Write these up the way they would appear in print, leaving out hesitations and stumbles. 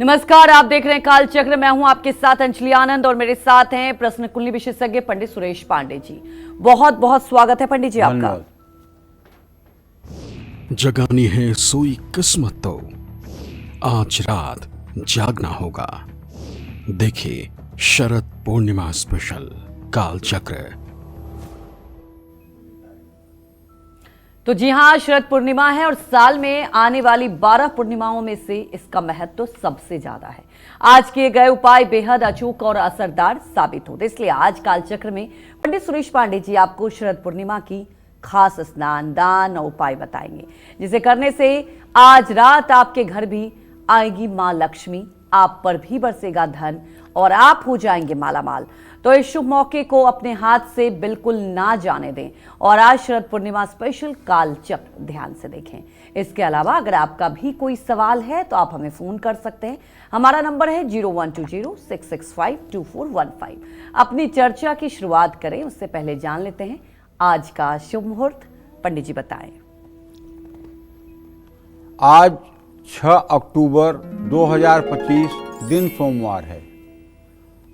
नमस्कार, आप देख रहे हैं काल चक्र। मैं हूं आपके साथ अंजलि आनंद और मेरे साथ हैं प्रश्न कुंडली विशेषज्ञ पंडित सुरेश पांडे जी। बहुत बहुत स्वागत है पंडित जी आपका। जगानी है सोई किस्मत तो आज रात जागना होगा। देखिए शरद पूर्णिमा स्पेशल काल चक्र। तो जी हां, शरद पूर्णिमा है और साल में आने वाली 12 पूर्णिमाओं में से इसका महत्व तो सबसे ज्यादा है। आज किए गए उपाय बेहद अचूक और असरदार साबित होते, इसलिए आज कालचक्र में पंडित सुरेश पांडे जी आपको शरद पूर्णिमा की खास स्नान, दान और उपाय बताएंगे, जिसे करने से आज रात आपके घर भी आएगी मां लक्ष्मी, आप पर भी बरसेगा धन और आप हो जाएंगे मालामाल। तो इस शुभ मौके को अपने हाथ से बिल्कुल ना जाने दें और आज शरद पूर्णिमा स्पेशल काल चक्र ध्यान से देखें। इसके अलावा अगर आपका भी कोई सवाल है तो आप हमें फोन कर सकते हैं। हमारा नंबर है 0120-665-2415। अपनी चर्चा की शुरुआत करें उससे पहले जान लेते हैं आज का शुभ मुहूर्त। पंडित जी बताएं। आज 6 अक्टूबर 2025 दिन सोमवार है।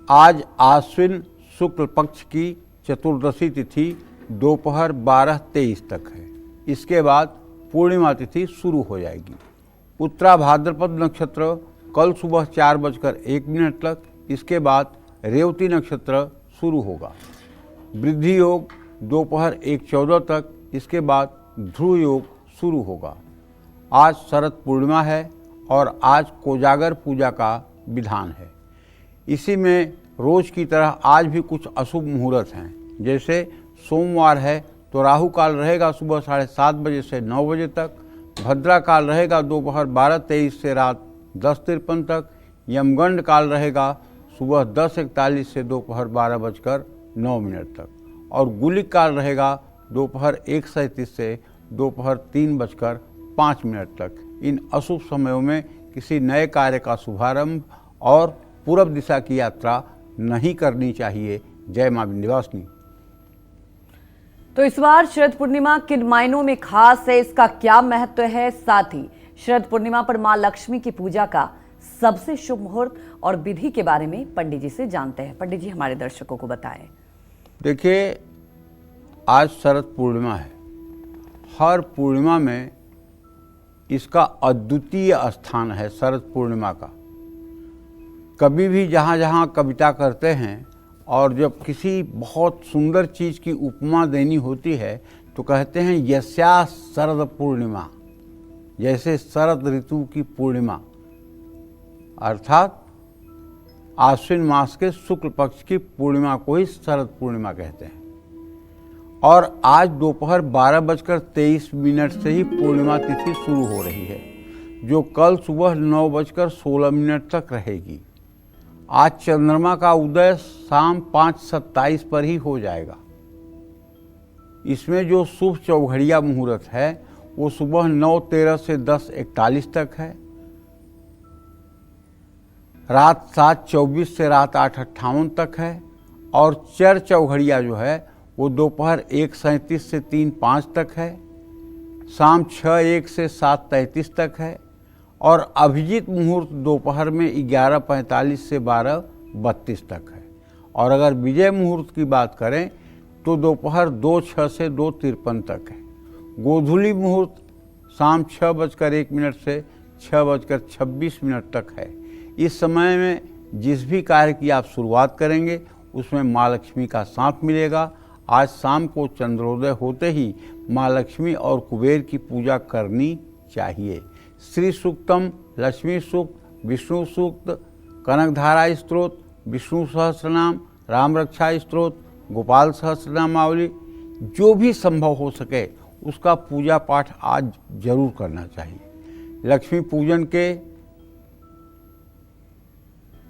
आज आश्विन शुक्ल पक्ष की चतुर्दशी तिथि दोपहर 12:23 तक है। इसके बाद पूर्णिमा तिथि शुरू हो जाएगी। उत्तरा भाद्रपद नक्षत्र कल सुबह 4:01 तक, इसके बाद रेवती नक्षत्र शुरू होगा। वृद्धि योग दोपहर 1:14 तक, इसके बाद ध्रुव योग शुरू होगा। आज शरद पूर्णिमा है और आज कोजागर पूजा का विधान है। इसी में रोज की तरह आज भी कुछ अशुभ मुहूर्त हैं। जैसे सोमवार है तो राहु काल रहेगा सुबह 7:30 बजे से 9 बजे तक, भद्रा काल रहेगा दोपहर 12:23 से रात 10:53 तक, यमगंड काल रहेगा सुबह 10:41 से दोपहर 12:09 तक और गुलिक काल रहेगा दोपहर 1:37 से दोपहर 3:05 तक। इन अशुभ समयों में किसी नए कार्य का शुभारंभ और पूर्व दिशा की यात्रा नहीं करनी चाहिए। जय मां विंध्यवासिनी। तो इस बार शरद पूर्णिमा किन मायनों में खास है, इसका क्या महत्व है, साथ ही शरद पूर्णिमा पर मां लक्ष्मी की पूजा का सबसे शुभ मुहूर्त और विधि के बारे में पंडित जी से जानते हैं। पंडित जी हमारे दर्शकों को बताएं। देखिए, आज शरद पूर्णिमा है। हर पूर्णिमा में इसका अद्वितीय स्थान है। शरद पूर्णिमा का कभी भी जहाँ जहाँ कविता करते हैं और जब किसी बहुत सुंदर चीज़ की उपमा देनी होती है तो कहते हैं यस्या शरद पूर्णिमा, जैसे शरद ऋतु की पूर्णिमा, अर्थात आश्विन मास के शुक्ल पक्ष की पूर्णिमा को ही शरद पूर्णिमा कहते हैं। और आज दोपहर 12:23 से ही पूर्णिमा तिथि शुरू हो रही है, जो कल सुबह 9:16 तक रहेगी। आज चंद्रमा का उदय शाम 5:27 पर ही हो जाएगा। इसमें जो शुभ चौघड़िया मुहूर्त है वो सुबह 9:13 से 10:41 तक है, रात 7:24 से रात 8:58 तक है और चर चौघड़िया जो है वो दोपहर 1:37 से 3:05 तक है, शाम 6:01 से 7:33 तक है और अभिजीत मुहूर्त दोपहर में 11:45 से 12:32 तक है। और अगर विजय मुहूर्त की बात करें तो दोपहर 2:06 से 2:53 तक है। गोधूली मुहूर्त शाम 6:01 से 6:26 तक है। इस समय में जिस भी कार्य की आप शुरुआत करेंगे उसमें माँ लक्ष्मी का साथ मिलेगा। आज शाम को चंद्रोदय होते ही माँ लक्ष्मी और कुबेर की पूजा करनी चाहिए। श्री सूक्तम, लक्ष्मी सूक्त, विष्णु सूक्त, कनकधारा स्तोत्र, विष्णु सहस्रनाम, राम रक्षा स्तोत्र, गोपाल सहस्रनामावली, जो भी संभव हो सके उसका पूजा पाठ आज जरूर करना चाहिए। लक्ष्मी पूजन के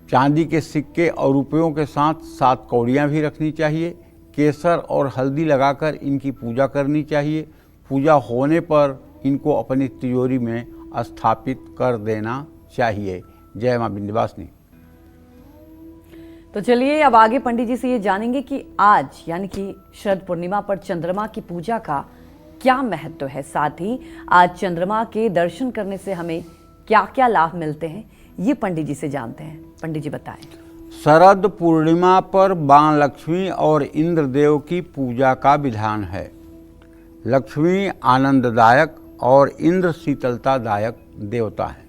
चांदी के सिक्के और रुपयों के साथ 7 कौड़ियाँ भी रखनी चाहिए। केसर और हल्दी लगाकर इनकी पूजा करनी चाहिए। पूजा होने पर इनको अपनी तिजोरी में स्थापित कर देना चाहिए। जय मां विंध्यवासिनी। तो चलिए अब आगे पंडित जी से ये जानेंगे कि आज यानी कि शरद पूर्णिमा पर चंद्रमा की पूजा का क्या महत्व है, साथ ही आज चंद्रमा के दर्शन करने से हमें क्या क्या लाभ मिलते हैं, ये पंडित जी से जानते हैं। पंडित जी बताएं। शरद पूर्णिमा पर मां लक्ष्मी और इंद्रदेव की पूजा का विधान है। लक्ष्मी आनंददायक और इंद्र शीतलतादायक देवता है।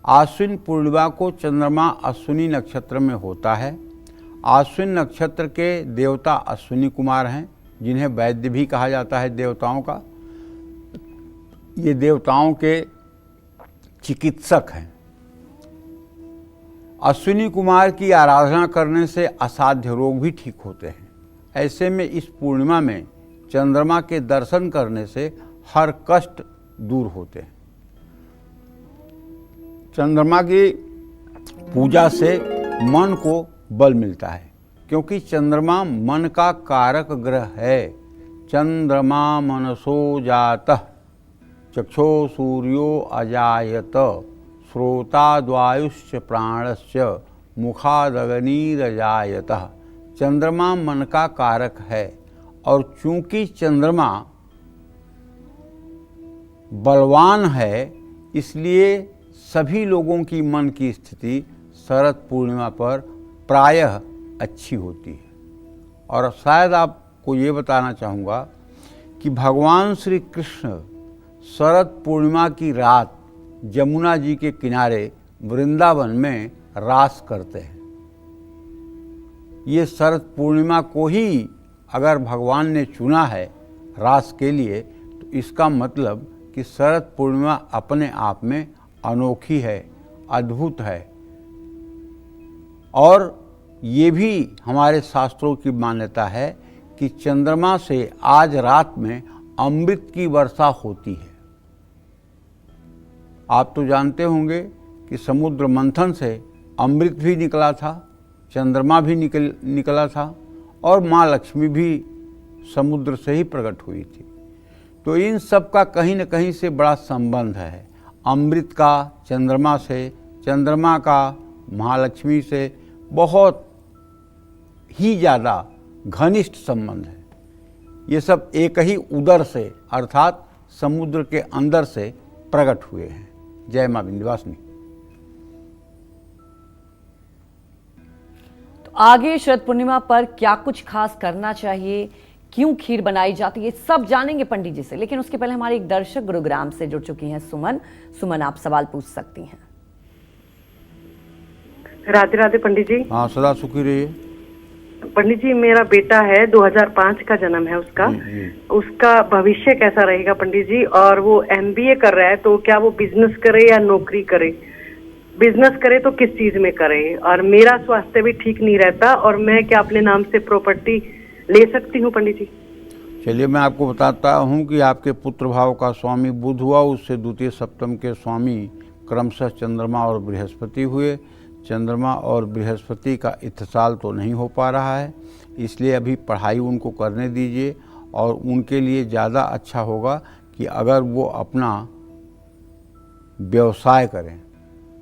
आश्विन पूर्णिमा को चंद्रमा अश्विनी नक्षत्र में होता है। आश्विन नक्षत्र के देवता अश्विनी कुमार हैं, जिन्हें वैद्य भी कहा जाता है देवताओं का। ये देवताओं के चिकित्सक हैं। अश्विनी कुमार की आराधना करने से असाध्य रोग भी ठीक होते हैं। ऐसे में इस पूर्णिमा में चंद्रमा के दर्शन करने से हर कष्ट दूर होते हैं। चंद्रमा की पूजा से मन को बल मिलता है, क्योंकि चंद्रमा मन का कारक ग्रह है। चंद्रमा मनसो जातः चक्षो सूर्यो अजायत श्रोताद्वायुश्च प्राणस्य मुखादग्निरजायतः। चंद्रमा मन का कारक है, और चूंकि चंद्रमा बलवान है, इसलिए सभी लोगों की मन की स्थिति शरद पूर्णिमा पर प्रायः अच्छी होती है। और शायद आपको ये बताना चाहूँगा कि भगवान श्री कृष्ण शरद पूर्णिमा की रात यमुना जी के किनारे वृंदावन में रास करते हैं। ये शरद पूर्णिमा को ही अगर भगवान ने चुना है रास के लिए, तो इसका मतलब कि शरद पूर्णिमा अपने आप में अनोखी है, अद्भुत है। और ये भी हमारे शास्त्रों की मान्यता है कि चंद्रमा से आज रात में अमृत की वर्षा होती है। आप तो जानते होंगे कि समुद्र मंथन से अमृत भी निकला था, चंद्रमा भी निकला था, और माँ लक्ष्मी भी समुद्र से ही प्रकट हुई थी। तो इन सब का कहीं न कहीं से बड़ा संबंध है। अमृत का चंद्रमा से, चंद्रमा का महालक्ष्मी से बहुत ही ज़्यादा घनिष्ठ संबंध है। ये सब एक ही उदर से, अर्थात समुद्र के अंदर से प्रकट हुए हैं। जय मां विंध्यवासिनी। तो आगे शरद पूर्णिमा पर क्या कुछ खास करना चाहिए, क्यों खीर बनाई जाती है, सब जानेंगे पंडित जी से। लेकिन उसके पहले हमारे एक दर्शक गुरुग्राम से जुड़ चुकी हैं, सुमन। सुमन, आप सवाल पूछ सकती हैं। राधे राधे पंडित जी। हाँ, सदा सुखी रहिए। पंडित जी, मेरा बेटा है, 2005 का जन्म है उसका। उसका भविष्य कैसा रहेगा पंडित जी? और वो MBA कर रहा है, तो क्या वो बिजनेस करे या नौकरी करे? बिजनेस करे तो किस चीज में करे? और मेरा स्वास्थ्य भी ठीक नहीं रहता, और मैं क्या अपने नाम से प्रॉपर्टी ले सकती हूँ पंडित जी? चलिए, मैं आपको बताता हूँ कि आपके पुत्र भाव का स्वामी बुध हुआ, उससे द्वितीय सप्तम के स्वामी क्रमशः चंद्रमा और बृहस्पति हुए। चंद्रमा और बृहस्पति का इत्तेसाल तो नहीं हो पा रहा है, इसलिए अभी पढ़ाई उनको करने दीजिए। और उनके लिए ज़्यादा अच्छा होगा कि अगर वो अपना व्यवसाय करें,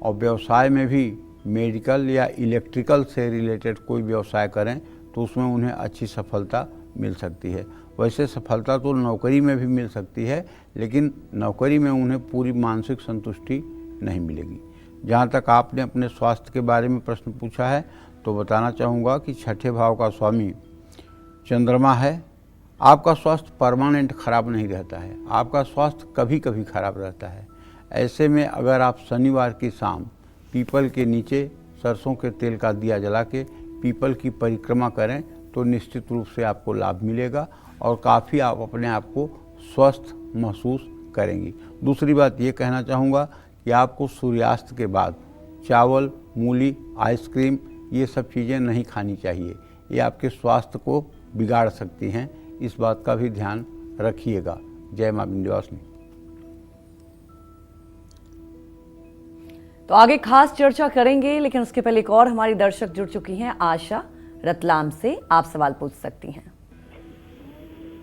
और व्यवसाय में भी मेडिकल या इलेक्ट्रिकल से रिलेटेड कोई व्यवसाय करें, तो उसमें उन्हें अच्छी सफलता मिल सकती है। वैसे सफलता तो नौकरी में भी मिल सकती है, लेकिन नौकरी में उन्हें पूरी मानसिक संतुष्टि नहीं मिलेगी। जहाँ तक आपने अपने स्वास्थ्य के बारे में प्रश्न पूछा है, तो बताना चाहूँगा कि छठे भाव का स्वामी चंद्रमा है। आपका स्वास्थ्य परमानेंट खराब नहीं रहता है, आपका स्वास्थ्य कभी कभी खराब रहता है। ऐसे में अगर आप शनिवार की शाम पीपल के नीचे सरसों के तेल का दिया जला के पीपल की परिक्रमा करें, तो निश्चित रूप से आपको लाभ मिलेगा और काफ़ी आप अपने आप को स्वस्थ महसूस करेंगी। दूसरी बात ये कहना चाहूँगा कि आपको सूर्यास्त के बाद चावल, मूली, आइसक्रीम, ये सब चीज़ें नहीं खानी चाहिए। ये आपके स्वास्थ्य को बिगाड़ सकती हैं, इस बात का भी ध्यान रखिएगा। जय मां विंध्यवासिनी। तो आगे खास चर्चा करेंगे, लेकिन उसके पहले एक और हमारी दर्शक जुड़ चुकी हैं, आशा रतलाम से। आप सवाल पूछ सकती हैं।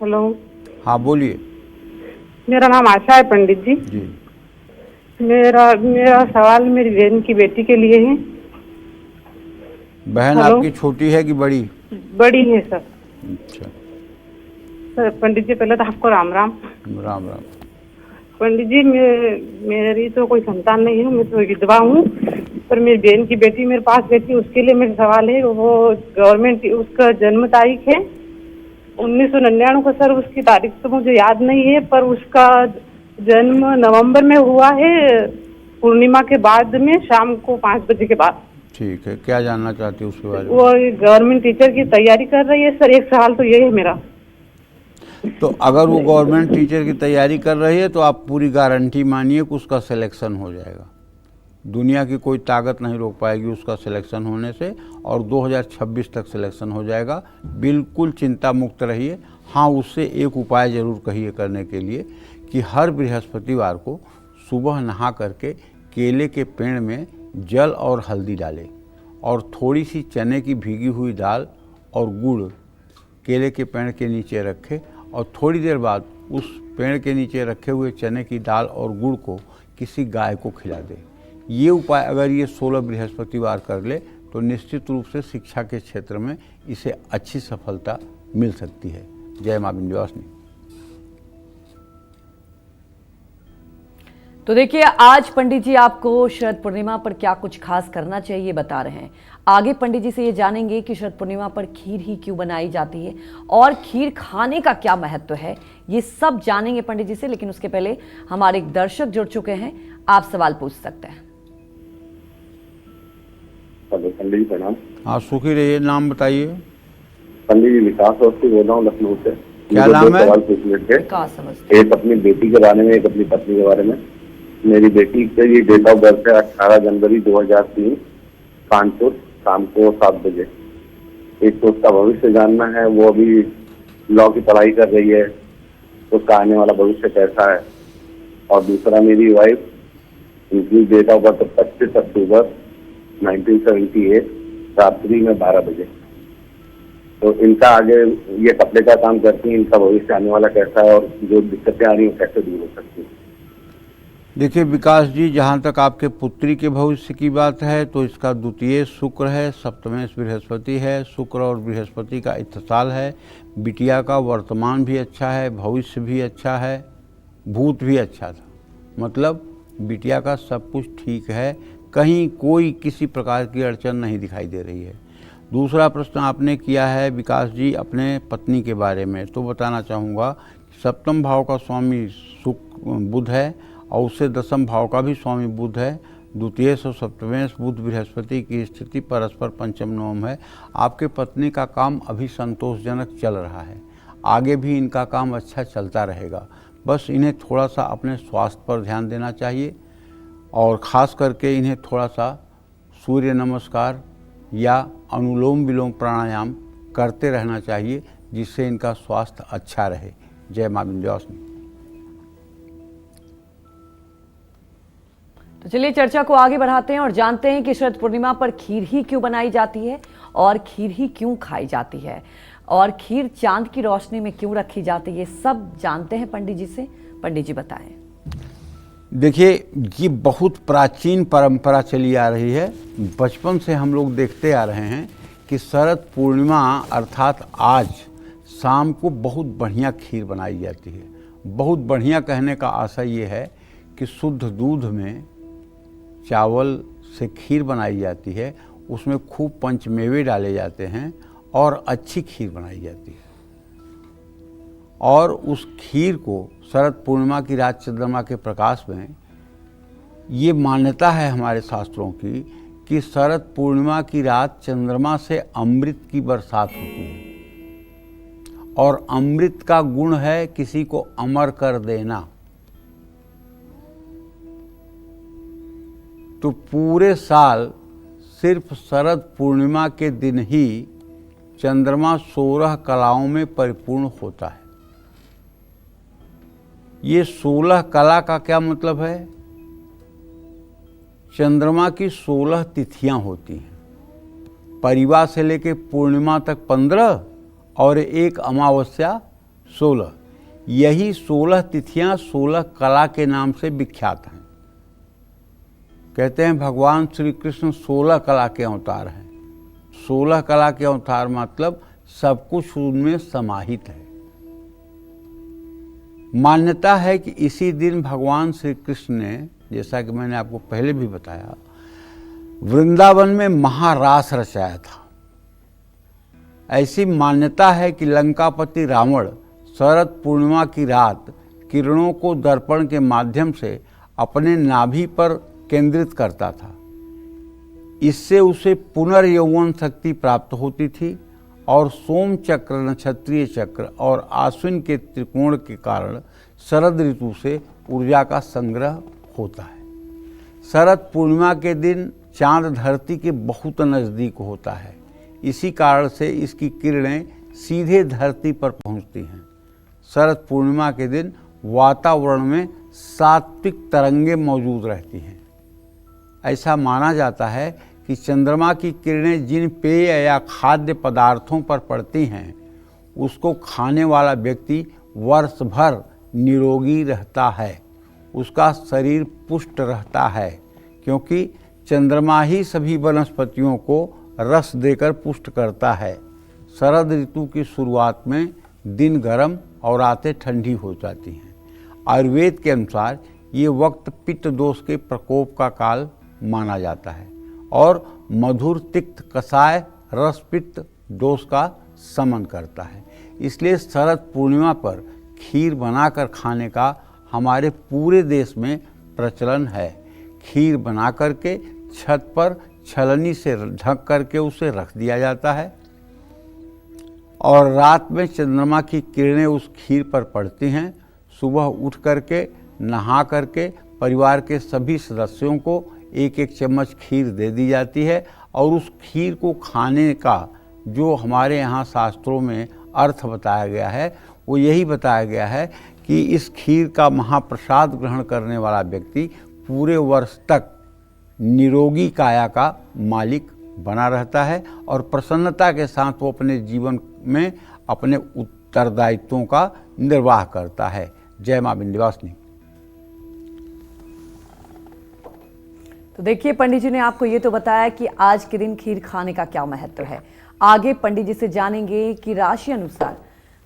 हेलो। हाँ, बोलिए। मेरा नाम आशा है पंडित जी। जी। मेरा सवाल मेरी बहन की बेटी के लिए है। बहन आपकी छोटी है कि बड़ी? बड़ी है सर। अच्छा सर, पंडित जी पहले तो आपको राम राम। राम राम। पंडित जी, मेरी तो कोई संतान नहीं है, मैं तो विधवा हूँ। पर मेरी बहन की बेटी मेरे पास गई थी, उसके लिए मेरा सवाल है। वो गवर्नमेंट, उसका जन्म तारीख है 1999 का सर। उसकी तारीख तो मुझे याद नहीं है, पर उसका जन्म नवंबर में हुआ है, पूर्णिमा के बाद में, शाम को 5 बजे के बाद। ठीक है, क्या जानना चाहती है उसके बारे में? वो गवर्नमेंट टीचर की तैयारी कर रही है सर। एक सवाल तो ये है मेरा। तो अगर वो गवर्नमेंट टीचर की तैयारी कर रही है तो आप पूरी गारंटी मानिए कि उसका सिलेक्शन हो जाएगा। दुनिया की कोई ताकत नहीं रोक पाएगी उसका सिलेक्शन होने से, और 2026 तक सिलेक्शन हो जाएगा। बिल्कुल चिंता मुक्त रहिए। हाँ, उससे एक उपाय ज़रूर कहिए करने के लिए कि हर बृहस्पतिवार को सुबह नहा करके केले के पेड़ में जल और हल्दी डालें और थोड़ी सी चने की भीगी हुई दाल और गुड़ केले के पेड़ के नीचे रखें, और थोड़ी देर बाद उस पेड़ के नीचे रखे हुए चने की दाल और गुड़ को किसी गाय को खिला दें। ये उपाय अगर ये 16 बृहस्पतिवार कर ले तो निश्चित रूप से शिक्षा के क्षेत्र में इसे अच्छी सफलता मिल सकती है। जय मां विंध्यवासिनी। तो देखिए, आज पंडित जी आपको शरद पूर्णिमा पर क्या कुछ खास करना चाहिए बता रहे हैं। आगे पंडित जी से ये जानेंगे कि शरद पूर्णिमा पर खीर ही क्यों बनाई जाती है और खीर खाने का क्या महत्व है, ये सब जानेंगे पंडित जी से। लेकिन उसके पहले हमारे एक दर्शक जुड़ चुके हैं, आप सवाल पूछ सकते हैं। पंडित जी प्रणाम। हाँ, सुखी रहिए। नाम बताइए। पंडित जी विकास अवस्थी बोल रहा हूँ लखनऊ से। क्या मुझे नाम दो है? सवाल पूछने थे। विकास अवस्थी। एक अपनी बेटी के बारे में, एक अपनी पत्नी के बारे में। मेरी बेटी का ये डेट ऑफ बर्थ है 18 जनवरी 2003, कानपुर, शाम को 7 बजे। एक तो उसका भविष्य जानना है, वो अभी लॉ की पढ़ाई कर रही है, उसका आने वाला भविष्य कैसा है। और दूसरा मेरी वाइफ, उनकी डेट ऑफ बर्थ 25 अक्टूबर 1978, रात्रि में 12 बजे। तो इनका आगे, ये कपड़े का काम करती हैं, इनका भविष्य आने वाला कैसा है और जो दिक्कतें आ रही हैं कैसे दूर हो सकती हैं। देखिए विकास जी, जहाँ तक आपके पुत्री के भविष्य की बात है तो इसका द्वितीय शुक्र है, सप्तमेश बृहस्पति है, शुक्र और बृहस्पति का इत्तेसाल है। बिटिया का वर्तमान भी अच्छा है, भविष्य भी अच्छा है, भूत भी अच्छा था। मतलब बिटिया का सब कुछ ठीक है, कहीं कोई किसी प्रकार की अड़चन नहीं दिखाई दे रही है। दूसरा प्रश्न आपने किया है विकास जी अपने पत्नी के बारे में, तो बताना चाहूँगा सप्तम भाव का स्वामी बुध है और उससे दसम भाव का भी स्वामी बुध है। द्वितीय और सप्तमेश बुध बृहस्पति की स्थिति परस्पर पंचम नवम है। आपके पत्नी का काम अभी संतोषजनक चल रहा है, आगे भी इनका काम अच्छा चलता रहेगा। बस इन्हें थोड़ा सा अपने स्वास्थ्य पर ध्यान देना चाहिए और ख़ास करके इन्हें थोड़ा सा सूर्य नमस्कार या अनुलोम विलोम प्राणायाम करते रहना चाहिए, जिससे इनका स्वास्थ्य अच्छा रहे। जय मां विंध्यवासिनी। तो चलिए चर्चा को आगे बढ़ाते हैं और जानते हैं कि शरद पूर्णिमा पर खीर ही क्यों बनाई जाती है और खीर ही क्यों खाई जाती है और खीर चांद की रोशनी में क्यों रखी जाती है, सब जानते हैं पंडित जी से। पंडित जी बताएं। देखिए, ये बहुत प्राचीन परंपरा चली आ रही है। बचपन से हम लोग देखते आ रहे हैं कि शरद पूर्णिमा अर्थात आज शाम को बहुत बढ़िया खीर बनाई जाती है। बहुत बढ़िया कहने का आशय ये है कि शुद्ध दूध में चावल से खीर बनाई जाती है, उसमें खूब पंचमेवे डाले जाते हैं और अच्छी खीर बनाई जाती है। और उस खीर को शरद पूर्णिमा की रात चंद्रमा के प्रकाश में, ये मान्यता है हमारे शास्त्रों की कि शरद पूर्णिमा की रात चंद्रमा से अमृत की बरसात होती है और अमृत का गुण है किसी को अमर कर देना। तो पूरे साल सिर्फ शरद पूर्णिमा के दिन ही चंद्रमा 16 कलाओं में परिपूर्ण होता है। ये 16 कला का क्या मतलब है? चंद्रमा की 16 तिथियां होती हैं, परिवा से लेकर पूर्णिमा तक 15 और एक अमावस्या 16। यही 16 तिथियां 16 कला के नाम से विख्यात हैं। कहते हैं भगवान श्री कृष्ण 16 कला के अवतार हैं। 16 कला के अवतार मतलब सब कुछ उनमें समाहित है। मान्यता है कि इसी दिन भगवान श्री कृष्ण ने, जैसा कि मैंने आपको पहले भी बताया, वृंदावन में महारास रचाया था। ऐसी मान्यता है कि लंकापति रावण शरद पूर्णिमा की रात किरणों को दर्पण के माध्यम से अपने नाभि पर केंद्रित करता था। इससे उसे पुनर्यौवन शक्ति प्राप्त होती थी और सोम चक्र, नक्षत्रीय चक्र और आश्विन के त्रिकोण के कारण शरद ऋतु से ऊर्जा का संग्रह होता है। शरद पूर्णिमा के दिन चांद धरती के बहुत नज़दीक होता है। इसी कारण से इसकी किरणें सीधे धरती पर पहुंचती हैं। शरद पूर्णिमा के दिन वातावरण में सात्विक तरंगें मौजूद रहती हैं। ऐसा माना जाता है कि चंद्रमा की किरणें जिन पेय या खाद्य पदार्थों पर पड़ती हैं उसको खाने वाला व्यक्ति वर्ष भर निरोगी रहता है, उसका शरीर पुष्ट रहता है, क्योंकि चंद्रमा ही सभी वनस्पतियों को रस देकर पुष्ट करता है। शरद ऋतु की शुरुआत में दिन गर्म और रातें ठंडी हो जाती हैं। आयुर्वेद के अनुसार ये वक्त पित्त दोष के प्रकोप का काल माना जाता है और मधुर तिक्त कषाय रस पित्त दोष का शमन करता है। इसलिए शरद पूर्णिमा पर खीर बनाकर खाने का हमारे पूरे देश में प्रचलन है। खीर बना करके छत पर छलनी से ढक करके उसे रख दिया जाता है और रात में चंद्रमा की किरणें उस खीर पर पड़ती हैं। सुबह उठ करके नहा करके परिवार के सभी सदस्यों को एक एक चम्मच खीर दे दी जाती है और उस खीर को खाने का जो हमारे यहाँ शास्त्रों में अर्थ बताया गया है वो यही बताया गया है कि इस खीर का महाप्रसाद ग्रहण करने वाला व्यक्ति पूरे वर्ष तक निरोगी काया का मालिक बना रहता है और प्रसन्नता के साथ वो अपने जीवन में अपने उत्तरदायित्वों का निर्वाह करता है। जय मां विंध्यवासिनी। तो देखिए, पंडित जी ने आपको ये तो बताया कि आज के दिन खीर खाने का क्या महत्व है। आगे पंडित जी से जानेंगे कि राशि अनुसार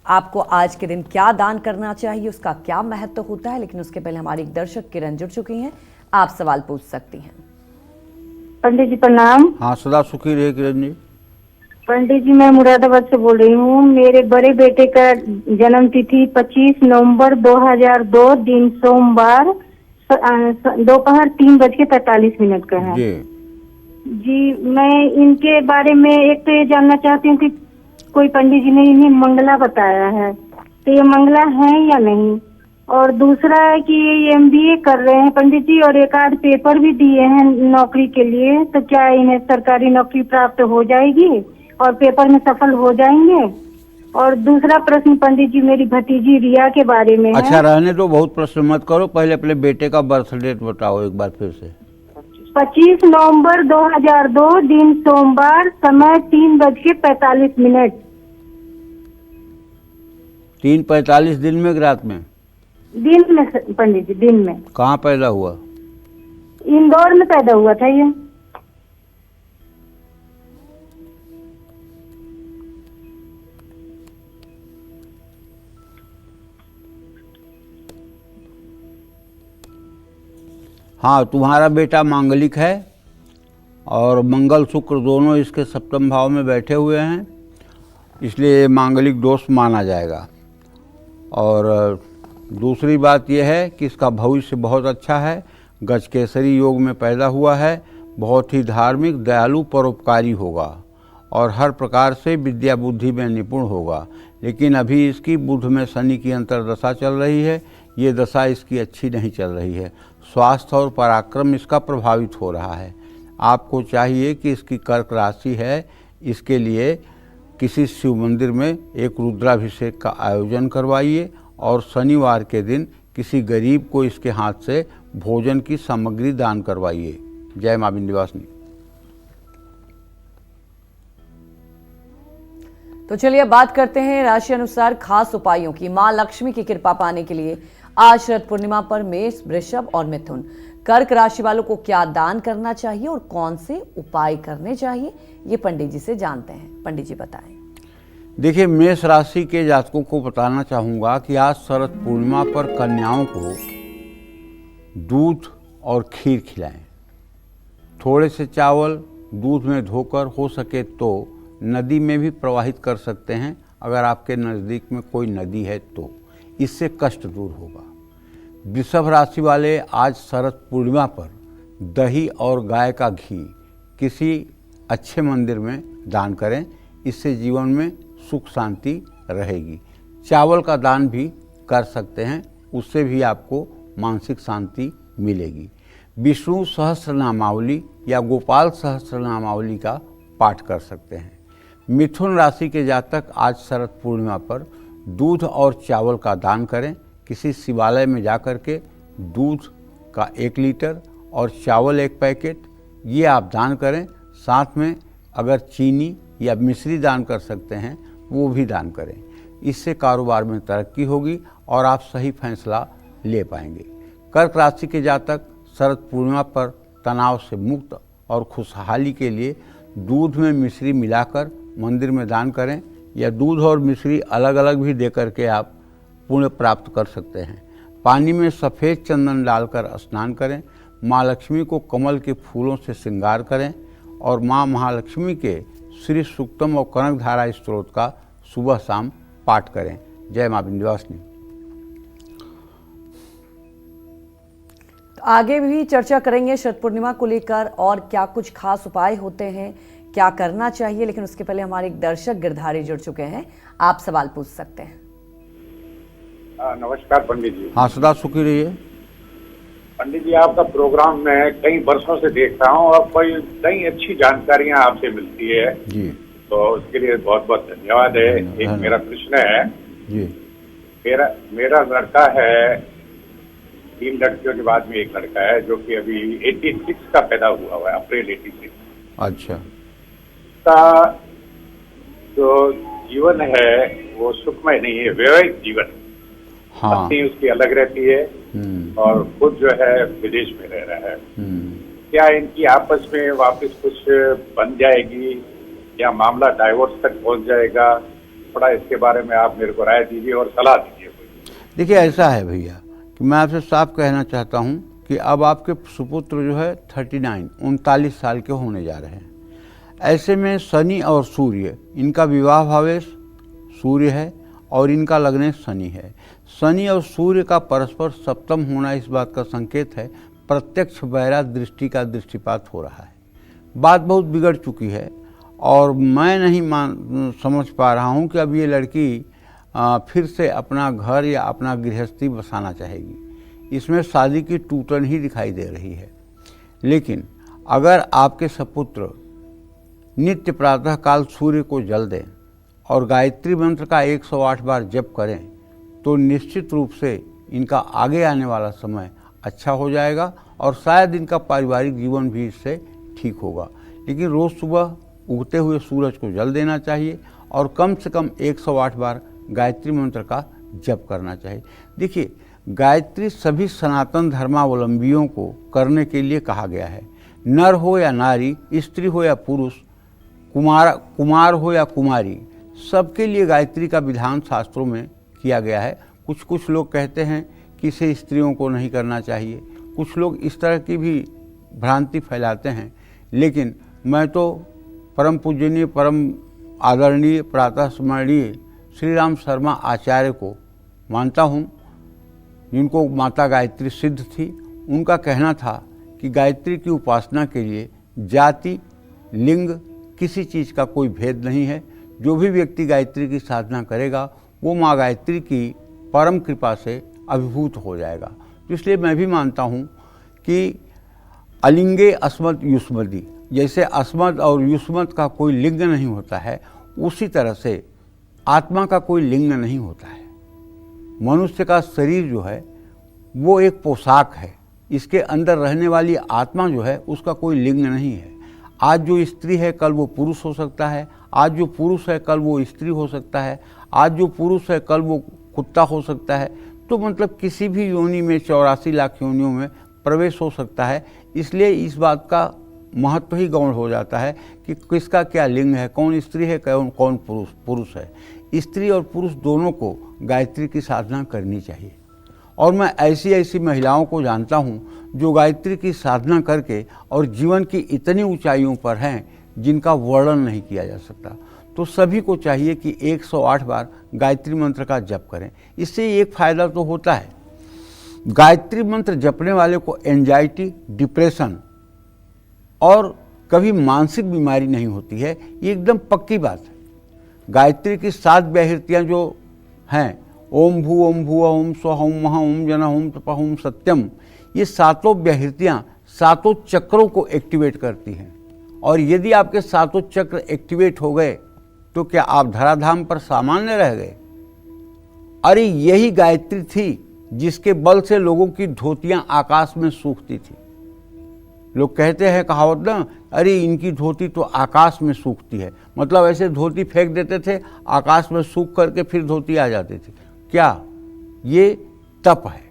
आपको आज के दिन क्या दान करना चाहिए, उसका क्या महत्व होता है। लेकिन उसके पहले हमारी एक दर्शक किरण जुड़ चुकी हैं, आप सवाल पूछ सकती हैं। पंडित जी प्रणाम। हाँ, सदा सुखी रहे किरण जी। पंडित जी मैं मुरादाबाद से बोल रही हूँ। मेरे बड़े बेटे का जन्म तिथि 25 नवंबर 2002 दिन सोमवार दोपहर 3:45 का है। जी, मैं इनके बारे में एक तो ये जानना चाहती हूँ कि कोई पंडित जी ने इन्हें मंगला बताया है, तो ये मंगला है या नहीं। और दूसरा है कि ये MBA कर रहे हैं पंडित जी और एक आध पेपर भी दिए हैं नौकरी के लिए, तो क्या इन्हें सरकारी नौकरी प्राप्त हो जाएगी और पेपर में सफल हो जाएंगे। और दूसरा प्रश्न पंडित जी मेरी भतीजी रिया के बारे में है। अच्छा, रहने दो, बहुत प्रश्न मत करो, पहले अपने बेटे का बर्थ डेट बताओ एक बार फिर से। 25 नवंबर 2002 दिन सोमवार, समय 3:45। 3:45 दिन में कि रात में? दिन में पंडित जी, दिन में। कहाँ पैदा हुआ? इंदौर में पैदा हुआ था ये। हाँ, तुम्हारा बेटा मांगलिक है और मंगल शुक्र दोनों इसके सप्तम भाव में बैठे हुए हैं, इसलिए मांगलिक दोष माना जाएगा। और दूसरी बात यह है कि इसका भविष्य बहुत अच्छा है। गजकेसरी योग में पैदा हुआ है, बहुत ही धार्मिक, दयालु, परोपकारी होगा और हर प्रकार से विद्या बुद्धि में निपुण होगा। लेकिन अभी इसकी बुध में शनि की अंतर्दशा चल रही है, ये दशा इसकी अच्छी नहीं चल रही है। स्वास्थ्य और पराक्रम इसका प्रभावित हो रहा है। आपको चाहिए कि इसकी कर्क राशि है, इसके लिए किसी शिव मंदिर में एक रुद्राभिषेक का आयोजन करवाइए और शनिवार के दिन किसी गरीब को इसके हाथ से भोजन की सामग्री दान करवाइए। जय मां विंध्यवासिनी। तो चलिए बात करते हैं राशि अनुसार खास उपायों की। मां लक्ष्मी की कृपा पाने के लिए आज शरद पूर्णिमा पर मेष, वृषभ और मिथुन, कर्क राशि वालों को क्या दान करना चाहिए और कौन से उपाय करने चाहिए, ये पंडित जी से जानते हैं। पंडित जी बताएं। देखिए, मेष राशि के जातकों को बताना चाहूँगा कि आज शरद पूर्णिमा पर कन्याओं को दूध और खीर खिलाएं। थोड़े से चावल दूध में धोकर हो सके तो नदी में भी प्रवाहित कर सकते हैं, अगर आपके नज़दीक में कोई नदी है तो। इससे कष्ट दूर होगा। वृषभ राशि वाले आज शरद पूर्णिमा पर दही और गाय का घी किसी अच्छे मंदिर में दान करें, इससे जीवन में सुख शांति रहेगी। चावल का दान भी कर सकते हैं, उससे भी आपको मानसिक शांति मिलेगी। विष्णु सहस्रनामावली या गोपाल सहस्रनामावली का पाठ कर सकते हैं। मिथुन राशि के जातक आज शरद पूर्णिमा पर दूध और चावल का दान करें। किसी शिवालय में जाकर के दूध का 1 लीटर और चावल 1 पैकेट ये आप दान करें। साथ में अगर चीनी या मिश्री दान कर सकते हैं वो भी दान करें। इससे कारोबार में तरक्की होगी और आप सही फैसला ले पाएंगे। कर्क राशि के जातक शरद पूर्णिमा पर तनाव से मुक्त और खुशहाली के लिए दूध में मिश्री मिलाकर मंदिर में दान करें, या दूध और मिश्री अलग अलग भी दे करके आप पुण्य प्राप्त कर सकते हैं। पानी में सफ़ेद चंदन डालकर स्नान करें। माँ लक्ष्मी को कमल के फूलों से श्रृंगार करें और माँ महालक्ष्मी के श्री सूक्तम और कनकधारा स्त्रोत का सुबह शाम पाठ करें। जय माँ विंध्यवासिनी। आगे भी चर्चा करेंगे शरद पूर्णिमा को लेकर और क्या कुछ खास उपाय होते हैं, क्या करना चाहिए, लेकिन उसके पहले हमारे एक दर्शक गिरधारी जुड़ चुके हैं, आप सवाल पूछ सकते हैं। नमस्कार पंडित जी। हाँ, सदा सुखी रहिए। पंडित जी, आपका प्रोग्राम मैं कई वर्षों से देख रहा हूँ और कई अच्छी जानकारियाँ आपसे मिलती है जी, तो उसके लिए बहुत बहुत धन्यवाद है। एक मेरा प्रश्न है जी। मेरा लड़का है, 3 लड़कियों के बाद में एक लड़का है जो कि अभी 86 का पैदा हुआ है, अप्रैल 86। अच्छा। उसका जो जीवन है वो सुखमय नहीं है, वैवाहिक जीवन। हाँ। पत्नी उसकी अलग रहती है और खुद जो है विदेश में रह रहा है। क्या इनकी आपस में वापस कुछ बन जाएगी या मामला डाइवोर्स तक पहुंच जाएगा? थोड़ा इसके बारे में आप मेरे को राय दीजिए और सलाह दीजिए। देखिए, ऐसा है भैया कि मैं आपसे साफ कहना चाहता हूं कि अब आपके सुपुत्र जो है 39 साल के होने जा रहे हैं। ऐसे में शनि और सूर्य, इनका विवाह भावेश सूर्य है और इनका लग्न शनि है। शनि और सूर्य का परस्पर सप्तम होना इस बात का संकेत है, प्रत्यक्ष वैरा दृष्टि का दृष्टिपात हो रहा है। बात बहुत बिगड़ चुकी है और मैं नहीं समझ पा रहा हूँ कि अब ये लड़की फिर से अपना घर या अपना गृहस्थी बसाना चाहेगी। इसमें शादी की टूटन ही दिखाई दे रही है। लेकिन अगर आपके सपुत्र नित्य प्रातःकाल सूर्य को जल दें और गायत्री मंत्र का 108 बार जप करें तो निश्चित रूप से इनका आगे आने वाला समय अच्छा हो जाएगा और शायद इनका पारिवारिक जीवन भी इससे ठीक होगा। लेकिन रोज़ सुबह उगते हुए सूरज को जल देना चाहिए और कम से कम 108 बार गायत्री मंत्र का जप करना चाहिए। देखिए, गायत्री सभी सनातन धर्मावलंबियों को करने के लिए कहा गया है। नर हो या नारी, स्त्री हो या पुरुष, कुमार हो या कुमारी, सबके लिए गायत्री का विधान शास्त्रों में किया गया है। कुछ लोग कहते हैं कि इसे स्त्रियों को नहीं करना चाहिए, कुछ लोग इस तरह की भी भ्रांति फैलाते हैं। लेकिन मैं तो परम पूजनीय, परम आदरणीय, प्रातः स्मरणीय श्री राम शर्मा आचार्य को मानता हूँ, जिनको माता गायत्री सिद्ध थी। उनका कहना था कि गायत्री की उपासना के लिए जाति, लिंग, किसी चीज़ का कोई भेद नहीं है। जो भी व्यक्ति गायत्री की साधना करेगा वो माँ गायत्री की परम कृपा से अभिभूत हो जाएगा। तो इसलिए मैं भी मानता हूँ कि अलिंगे अस्मद युष्मदी, जैसे अस्मद और युष्मद का कोई लिंग नहीं होता है, उसी तरह से आत्मा का कोई लिंग नहीं होता है। मनुष्य का शरीर जो है वो एक पोशाक है, इसके अंदर रहने वाली आत्मा जो है उसका कोई लिंग नहीं है। आज जो स्त्री है कल वो पुरुष हो सकता है, आज जो पुरुष है कल वो स्त्री हो सकता है, आज जो पुरुष है कल वो कुत्ता हो सकता है। तो मतलब किसी भी योनि में 84 लाख योनियों में प्रवेश हो सकता है। इसलिए इस बात का महत्व ही गौण हो जाता है कि किसका क्या लिंग है, कौन स्त्री है, कौन पुरुष है। स्त्री और पुरुष दोनों को गायत्री की साधना करनी चाहिए और मैं ऐसी ऐसी महिलाओं को जानता हूँ जो गायत्री की साधना करके और जीवन की इतनी ऊंचाइयों पर हैं जिनका वर्णन नहीं किया जा सकता। तो सभी को चाहिए कि 108 बार गायत्री मंत्र का जप करें। इससे एक फ़ायदा तो होता है, गायत्री मंत्र जपने वाले को एंजाइटी, डिप्रेशन और कभी मानसिक बीमारी नहीं होती है। ये एकदम पक्की बात है। गायत्री की 7 व्याहृतियाँ जो हैं, ओम भू ओम भुव ओम स्वः ओम महा ओम जन ओम तपः ओम सत्यम, ये 7 व्याहृतियाँ 7 चक्रों को एक्टिवेट करती हैं। और यदि आपके 7 चक्र एक्टिवेट हो गए तो क्या आप धराधाम पर सामान्य रह गए? अरे यही गायत्री थी जिसके बल से लोगों की धोतियां आकाश में सूखती थी। लोग कहते हैं कहावत ना, अरे इनकी धोती तो आकाश में सूखती है, मतलब ऐसे धोती फेंक देते थे, आकाश में सूख करके फिर धोती आ जाती थी। क्या ये तप है?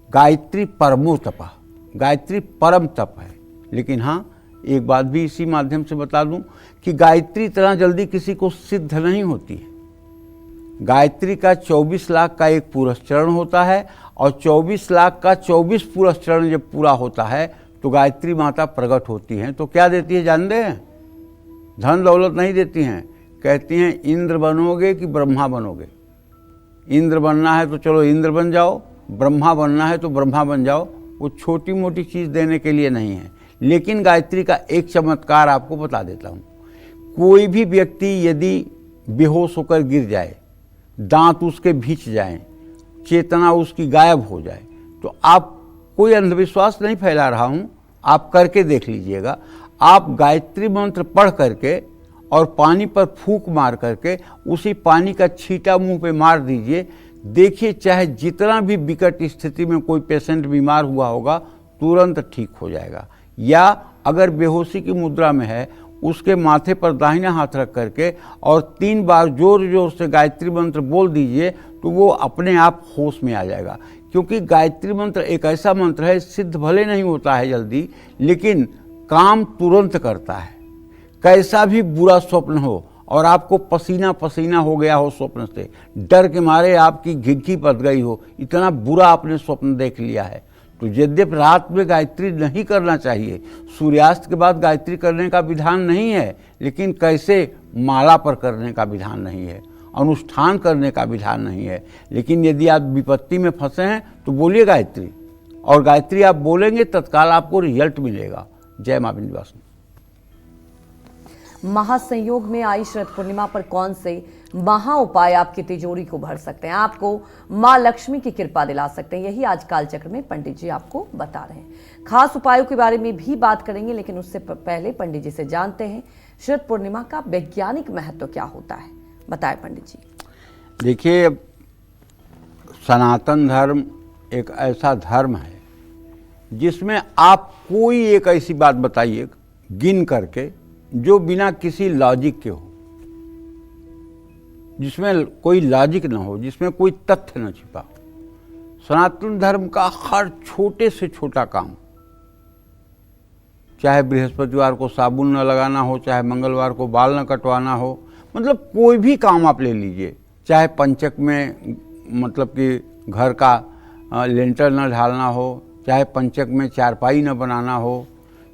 गायत्री परमो तप, गायत्री परम तप है। लेकिन हाँ, एक बात भी इसी माध्यम से बता दूं कि गायत्री इतना जल्दी किसी को सिद्ध नहीं होती है। गायत्री का 24 लाख का एक पुरस्चरण होता है और 24 लाख का 24 पुरस्चरण जब पूरा होता है तो गायत्री माता प्रकट होती हैं। तो क्या देती है जानते हैं? धन दौलत नहीं देती हैं, कहती हैं इंद्र बनोगे कि ब्रह्मा बनोगे। इंद्र बनना है तो चलो इंद्र बन जाओ, ब्रह्मा बनना है तो ब्रह्मा बन जाओ। वो छोटी मोटी चीज़ देने के लिए नहीं है। लेकिन गायत्री का एक चमत्कार आपको बता देता हूँ। कोई भी व्यक्ति यदि बेहोश होकर गिर जाए, दांत उसके भींच जाएं, चेतना उसकी गायब हो जाए, तो आप, कोई अंधविश्वास नहीं फैला रहा हूँ, आप करके देख लीजिएगा। आप गायत्री मंत्र पढ़ करके और पानी पर फूंक मार करके उसी पानी का छींटा मुंह पे मार दीजिए। देखिए, चाहे जितना भी विकट स्थिति में कोई पेशेंट बीमार हुआ होगा, तुरंत ठीक हो जाएगा। या अगर बेहोशी की मुद्रा में है, उसके माथे पर दाहिना हाथ रख करके और 3 बार जोर जोर से गायत्री मंत्र बोल दीजिए तो वो अपने आप होश में आ जाएगा। क्योंकि गायत्री मंत्र एक ऐसा मंत्र है, सिद्ध भले नहीं होता है जल्दी, लेकिन काम तुरंत करता है। कैसा भी बुरा स्वप्न हो और आपको पसीना पसीना हो गया हो स्वप्न से, डर के मारे आपकी घिघी पत गई हो, इतना बुरा आपने स्वप्न देख लिया है, तो यद्यपि रात में गायत्री नहीं करना चाहिए, सूर्यास्त के बाद गायत्री करने का विधान नहीं है, लेकिन कैसे माला पर करने का विधान नहीं है, अनुष्ठान करने का विधान नहीं है। लेकिन यदि आप विपत्ति में फंसे हैं तो बोलिए गायत्री, और गायत्री आप बोलेंगे तत्काल आपको रिजल्ट मिलेगा। जय मां विंध्यवासिनी। महासंयोग में आई शरद पूर्णिमा पर कौन से महा उपाय आपकी तिजोरी को भर सकते हैं, आपको मां लक्ष्मी की कृपा दिला सकते हैं, यही आज कालचक्र में पंडित जी आपको बता रहे हैं। खास उपायों के बारे में भी बात करेंगे, लेकिन उससे पहले पंडित जी से जानते हैं शरद पूर्णिमा का वैज्ञानिक महत्व क्या होता है, बताएं पंडित जी। देखिए, सनातन धर्म एक ऐसा धर्म है जिसमें आप कोई एक ऐसी बात बताइए गिन करके जो बिना किसी लॉजिक के हो, जिसमें कोई लॉजिक ना हो, जिसमें कोई तथ्य न छिपा हो। सनातन धर्म का हर छोटे से छोटा काम, चाहे बृहस्पतिवार को साबुन न लगाना हो, चाहे मंगलवार को बाल न कटवाना हो, मतलब कोई भी काम आप ले लीजिए, चाहे पंचक में मतलब कि घर का लेंटर न ढालना हो, चाहे पंचक में चारपाई न बनाना हो,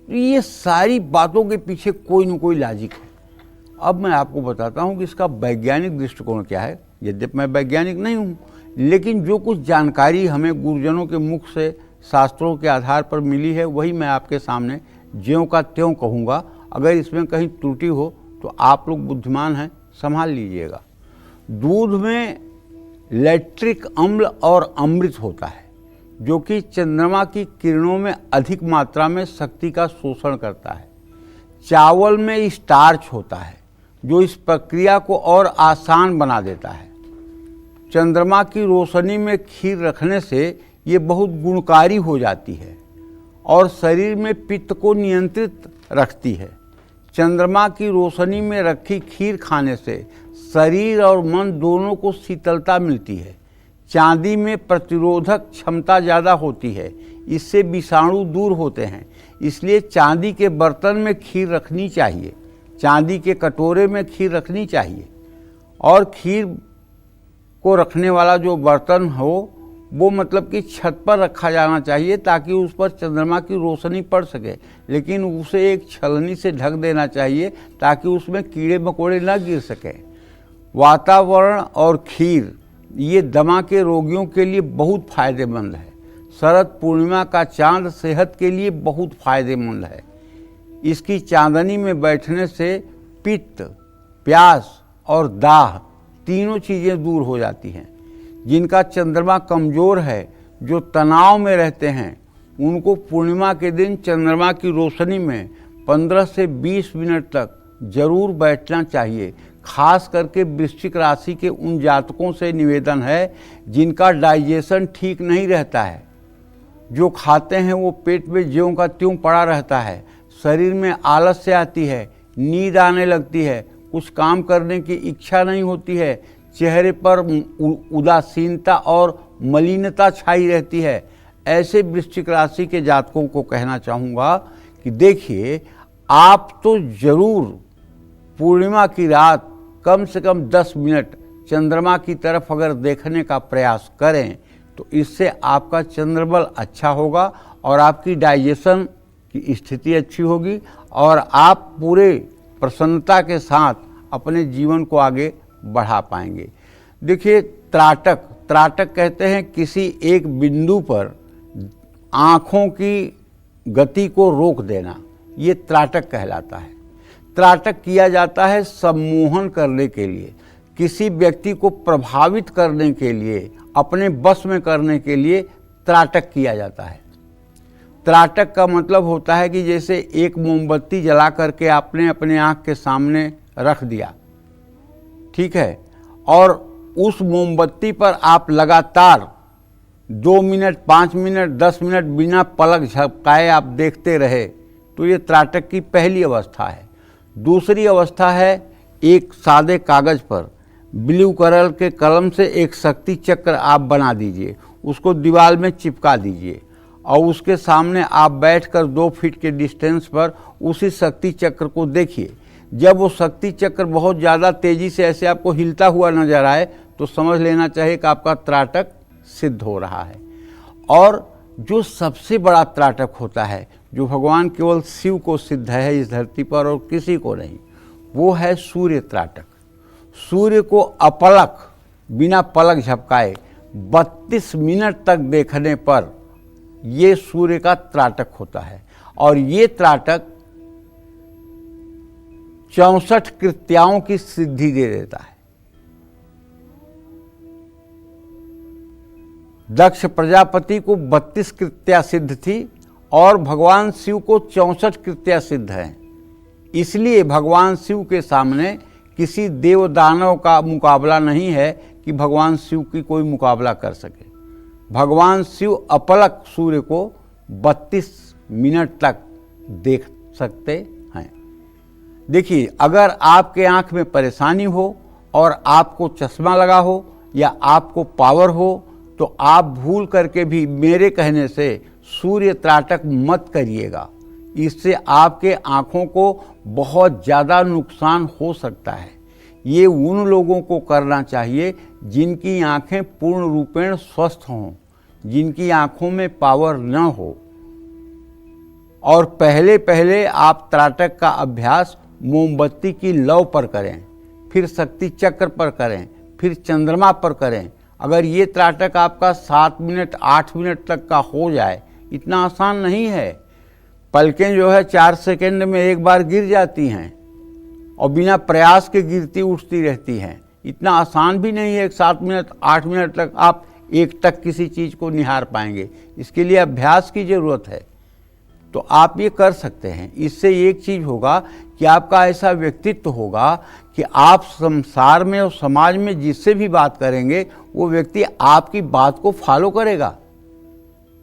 ये सारी बातों के पीछे कोई न कोई लॉजिक है। अब मैं आपको बताता हूँ कि इसका वैज्ञानिक दृष्टिकोण क्या है। यद्यपि मैं वैज्ञानिक नहीं हूँ, लेकिन जो कुछ जानकारी हमें गुरुजनों के मुख से शास्त्रों के आधार पर मिली है, वही मैं आपके सामने ज्यों का त्यों कहूँगा। अगर इसमें कहीं त्रुटि हो तो आप लोग बुद्धिमान हैं, संभाल लीजिएगा। दूध में लैक्टिक अम्ल और अमृत होता है, जो कि चंद्रमा की किरणों में अधिक मात्रा में शक्ति का शोषण करता है। चावल में स्टार्च होता है, जो इस प्रक्रिया को और आसान बना देता है। चंद्रमा की रोशनी में खीर रखने से ये बहुत गुणकारी हो जाती है और शरीर में पित्त को नियंत्रित रखती है। चंद्रमा की रोशनी में रखी खीर खाने से शरीर और मन दोनों को शीतलता मिलती है। चांदी में प्रतिरोधक क्षमता ज़्यादा होती है, इससे विषाणु दूर होते हैं। इसलिए चांदी के बर्तन में खीर रखनी चाहिए, चांदी के कटोरे में खीर रखनी चाहिए। और खीर को रखने वाला जो बर्तन हो वो मतलब कि छत पर रखा जाना चाहिए ताकि उस पर चंद्रमा की रोशनी पड़ सके, लेकिन उसे एक छलनी से ढक देना चाहिए ताकि उसमें कीड़े मकोड़े न गिर सके। वातावरण और खीर ये दमा के रोगियों के लिए बहुत फायदेमंद है। शरद पूर्णिमा का चांद सेहत के लिए बहुत फायदेमंद है। इसकी चांदनी में बैठने से पित्त, प्यास और दाह तीनों चीज़ें दूर हो जाती हैं। जिनका चंद्रमा कमज़ोर है, जो तनाव में रहते हैं, उनको पूर्णिमा के दिन चंद्रमा की रोशनी में 15 से 20 मिनट तक जरूर बैठना चाहिए। खास करके वृश्चिक राशि के उन जातकों से निवेदन है जिनका डाइजेशन ठीक नहीं रहता है, जो खाते हैं वो पेट में ज्यों का त्यों पड़ा रहता है, शरीर में आलस्य आती है, नींद आने लगती है, कुछ काम करने की इच्छा नहीं होती है, चेहरे पर उदासीनता और मलिनता छाई रहती है। ऐसे वृश्चिक राशि के जातकों को कहना चाहूँगा कि देखिए, आप तो जरूर पूर्णिमा की रात कम से कम 10 मिनट चंद्रमा की तरफ अगर देखने का प्रयास करें तो इससे आपका चंद्रबल अच्छा होगा और आपकी डाइजेशन की स्थिति अच्छी होगी और आप पूरे प्रसन्नता के साथ अपने जीवन को आगे बढ़ा पाएंगे। देखिए, त्राटक कहते हैं किसी एक बिंदु पर आँखों की गति को रोक देना, ये त्राटक कहलाता है। त्राटक किया जाता है सम्मोहन करने के लिए, किसी व्यक्ति को प्रभावित करने के लिए, अपने बस में करने के लिए त्राटक किया जाता है। त्राटक का मतलब होता है कि जैसे एक मोमबत्ती जला करके आपने अपने आँख के सामने रख दिया, ठीक है, और उस मोमबत्ती पर आप लगातार 2 मिनट, 5 मिनट, 10 मिनट बिना पलक झपकाए आप देखते रहे, तो ये त्राटक की पहली अवस्था है। दूसरी अवस्था है, एक सादे कागज पर ब्लू कलर के कलम से एक शक्ति चक्र आप बना दीजिए, उसको दीवार में चिपका दीजिए और उसके सामने आप बैठकर 2 फीट के डिस्टेंस पर उसी शक्ति चक्र को देखिए। जब वो शक्ति चक्र बहुत ज़्यादा तेज़ी से ऐसे आपको हिलता हुआ नजर आए तो समझ लेना चाहिए कि आपका त्राटक सिद्ध हो रहा है। और जो सबसे बड़ा त्राटक होता है, जो भगवान केवल शिव को सिद्ध है इस धरती पर और किसी को नहीं, वो है सूर्य त्राटक। सूर्य को अपलक, बिना पलक झपकाए 32 मिनट तक देखने पर ये सूर्य का त्राटक होता है। और ये त्राटक 64 कृत्याओं की सिद्धि दे देता है। दक्ष प्रजापति को 32 कृत्या सिद्ध थी और भगवान शिव को 64 कृत्या सिद्ध हैं। इसलिए भगवान शिव के सामने किसी देव दानव का मुकाबला नहीं है कि भगवान शिव की कोई मुकाबला कर सके। भगवान शिव अपलक सूर्य को 32 मिनट तक देख सकते हैं। देखिए, अगर आपके आँख में परेशानी हो और आपको चश्मा लगा हो या आपको पावर हो तो आप भूल करके भी मेरे कहने से सूर्य त्राटक मत करिएगा। इससे आपके आँखों को बहुत ज़्यादा नुकसान हो सकता है। ये उन लोगों को करना चाहिए जिनकी आँखें पूर्ण रूपेण स्वस्थ हों, जिनकी आँखों में पावर न हो। और पहले आप त्राटक का अभ्यास मोमबत्ती की लौ पर करें, फिर शक्ति चक्र पर करें, फिर चंद्रमा पर करें। अगर ये त्राटक आपका 7 मिनट 8 मिनट तक का हो जाए, इतना आसान नहीं है। पलकें जो है 4 सेकंड में एक बार गिर जाती हैं और बिना प्रयास के गिरती उठती रहती हैं। इतना आसान भी नहीं है कि 7 मिनट 8 मिनट तक आप एक टक किसी चीज़ को निहार पाएंगे। इसके लिए अभ्यास की ज़रूरत है। तो आप ये कर सकते हैं। इससे एक चीज़ होगा कि आपका ऐसा व्यक्तित्व होगा कि आप संसार में और समाज में जिससे भी बात करेंगे वो व्यक्ति आपकी बात को फॉलो करेगा।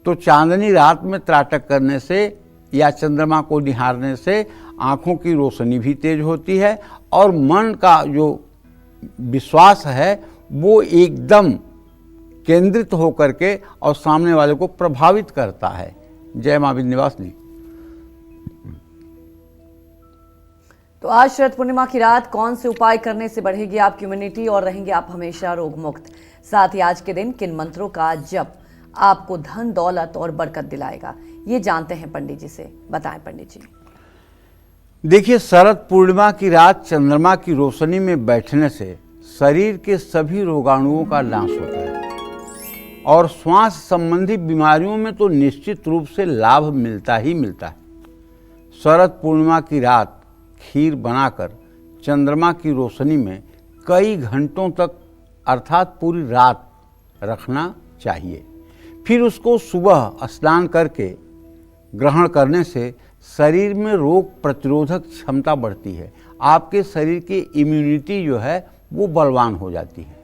तो चांदनी रात में त्राटक करने से या चंद्रमा को निहारने से आँखों की रोशनी भी तेज होती है और मन का जो विश्वास है वो एकदम केंद्रित होकर के और सामने वाले को प्रभावित करता है। जय मां विंध्यवासिनी। तो आज शरद पूर्णिमा की रात कौन से उपाय करने से बढ़ेगी आपकी इम्यूनिटी और रहेंगे आप हमेशा रोग मुक्त? साथ ही आज के दिन किन मंत्रों का जप आपको धन दौलत और बरकत दिलाएगा। ये जानते हैं पंडित जी से, बताएं पंडित जी। देखिए, शरद पूर्णिमा की रात चंद्रमा की रोशनी में बैठने से शरीर के सभी रोगाणुओं का नाश होता है और श्वास संबंधी बीमारियों में तो निश्चित रूप से लाभ मिलता ही मिलता है। शरद पूर्णिमा की रात खीर बनाकर चंद्रमा की रोशनी में कई घंटों तक अर्थात पूरी रात रखना चाहिए। फिर उसको सुबह स्नान करके ग्रहण करने से शरीर में रोग प्रतिरोधक क्षमता बढ़ती है। आपके शरीर की इम्यूनिटी जो है वो बलवान हो जाती है।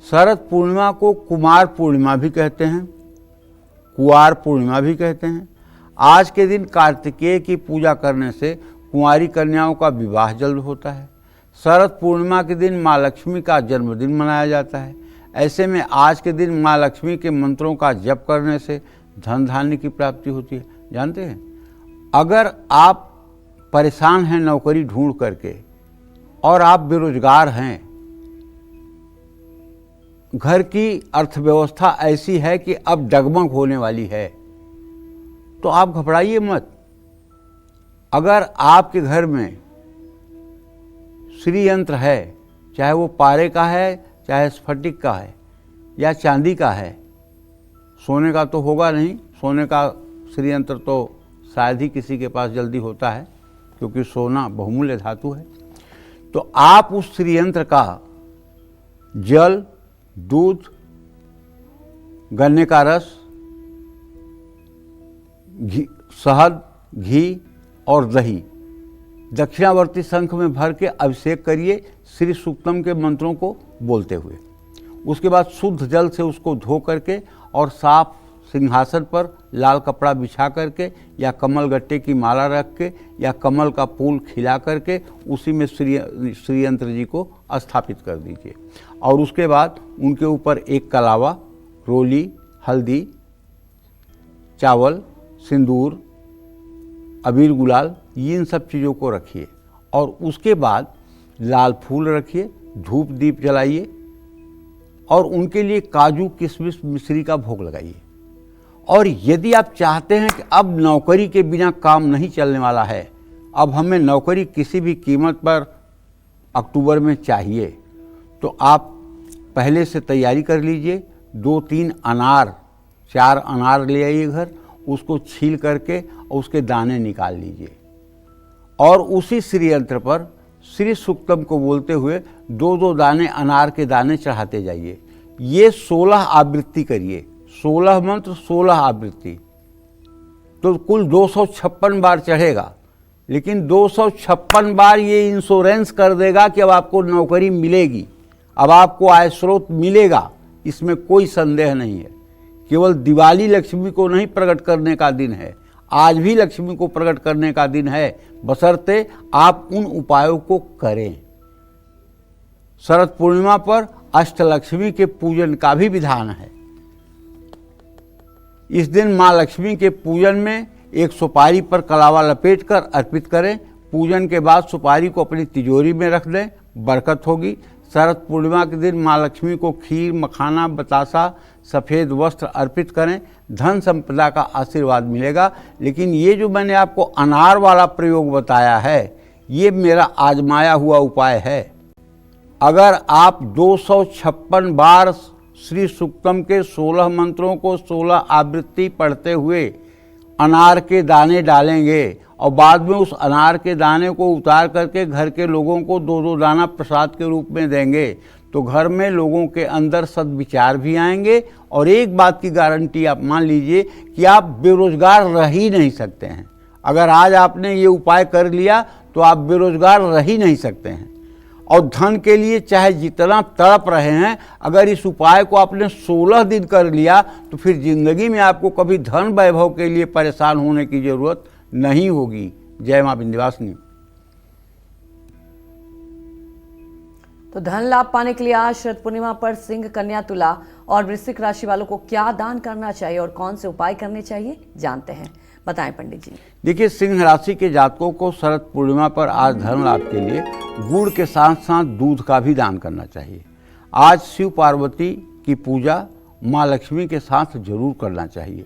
शरद पूर्णिमा को कुमार पूर्णिमा भी कहते हैं, कुआर पूर्णिमा भी कहते हैं। आज के दिन कार्तिकेय की पूजा करने से कुंवारी कन्याओं का विवाह जल्द होता है। शरद पूर्णिमा के दिन माँ लक्ष्मी का जन्मदिन मनाया जाता है। ऐसे में आज के दिन माँ लक्ष्मी के मंत्रों का जप करने से धन धान्य की प्राप्ति होती है। जानते हैं, अगर आप परेशान हैं नौकरी ढूंढ करके और आप बेरोजगार हैं, घर की अर्थव्यवस्था ऐसी है कि अब डगमग होने वाली है, तो आप घबराइए मत। अगर आपके घर में श्री यंत्र है, चाहे वो पारे का है, चाहे स्फटिक का है या चांदी का है, सोने का तो होगा नहीं, सोने का श्री यंत्र तो शायद ही किसी के पास जल्दी होता है क्योंकि सोना बहुमूल्य धातु है, तो आप उस श्री यंत्र का जल, दूध, गन्ने का रस, घी, शहद, घी और दही दक्षिणावर्ती शंख में भर के अभिषेक करिए श्री सूक्तम के मंत्रों को बोलते हुए। उसके बाद शुद्ध जल से उसको धो करके और साफ सिंहासन पर लाल कपड़ा बिछा करके या कमल गट्टे की माला रख के या कमल का फूल खिला करके उसी में श्री यंत्र जी को स्थापित कर दीजिए। और उसके बाद उनके ऊपर एक कलावा, रोली, हल्दी, चावल, सिंदूर, अबीर गुलाल, इन सब चीज़ों को रखिए और उसके बाद लाल फूल रखिए, धूप दीप जलाइए और उनके लिए काजू, किशमिश, मिश्री का भोग लगाइए। और यदि आप चाहते हैं कि अब नौकरी के बिना काम नहीं चलने वाला है, अब हमें नौकरी किसी भी कीमत पर अक्टूबर में चाहिए, तो आप पहले से तैयारी कर लीजिए। 2-3 अनार, 4 अनार ले आइए घर, उसको छील करके और उसके दाने निकाल लीजिए और उसी श्री यंत्र पर श्री सूक्तम को बोलते हुए 2-2 दाने अनार के दाने चढ़ाते जाइए। ये 16 आवृत्ति करिए, 16 मंत्र 16 आवृत्ति, तो कुल 256 बार चढ़ेगा। लेकिन 256 बार ये इंश्योरेंस कर देगा कि अब आपको नौकरी मिलेगी, अब आपको आय स्रोत मिलेगा, इसमें कोई संदेह नहीं है। केवल दिवाली लक्ष्मी को नहीं प्रकट करने का दिन है, आज भी लक्ष्मी को प्रकट करने का दिन है, बशर्ते आप उन उपायों को करें। शरद पूर्णिमा पर अष्टलक्ष्मी के पूजन का भी विधान है। इस दिन माँ लक्ष्मी के पूजन में एक सुपारी पर कलावा लपेटकर अर्पित करें। पूजन के बाद सुपारी को अपनी तिजोरी में रख दें, बरकत होगी। शरद पूर्णिमा के दिन माँ लक्ष्मी को खीर, मखाना, बतासा, सफ़ेद वस्त्र अर्पित करें, धन संपदा का आशीर्वाद मिलेगा। लेकिन ये जो मैंने आपको अनार वाला प्रयोग बताया है, ये मेरा आजमाया हुआ उपाय है। अगर आप 256 बार श्री सूक्तम के 16 मंत्रों को 16 आवृत्ति पढ़ते हुए अनार के दाने डालेंगे और बाद में उस अनार के दाने को उतार करके घर के लोगों को 2-2 दाना प्रसाद के रूप में देंगे, तो घर में लोगों के अंदर सद्विचार भी आएंगे। और एक बात की गारंटी आप मान लीजिए कि आप बेरोजगार रह ही नहीं सकते हैं। अगर आज आपने ये उपाय कर लिया तो आप बेरोजगार रह ही नहीं सकते हैं। और धन के लिए चाहे जितना तड़प रहे हैं, अगर इस उपाय को आपने 16 दिन कर लिया तो फिर जिंदगी में आपको कभी धन वैभव के लिए परेशान होने की जरूरत नहीं होगी। जय मां विंध्यवासिनी। तो धन लाभ पाने के लिए आज शरद पूर्णिमा पर सिंह, कन्या, तुला और वृश्चिक राशि वालों को क्या दान करना चाहिए और कौन से उपाय करने चाहिए, जानते हैं, बताएं पंडित जी। देखिए, सिंह राशि के जातकों को शरद पूर्णिमा पर आज धन लाभ के लिए गुड़ के साथ साथ दूध का भी दान करना चाहिए। आज शिव पार्वती की पूजा माँ लक्ष्मी के साथ जरूर करना चाहिए।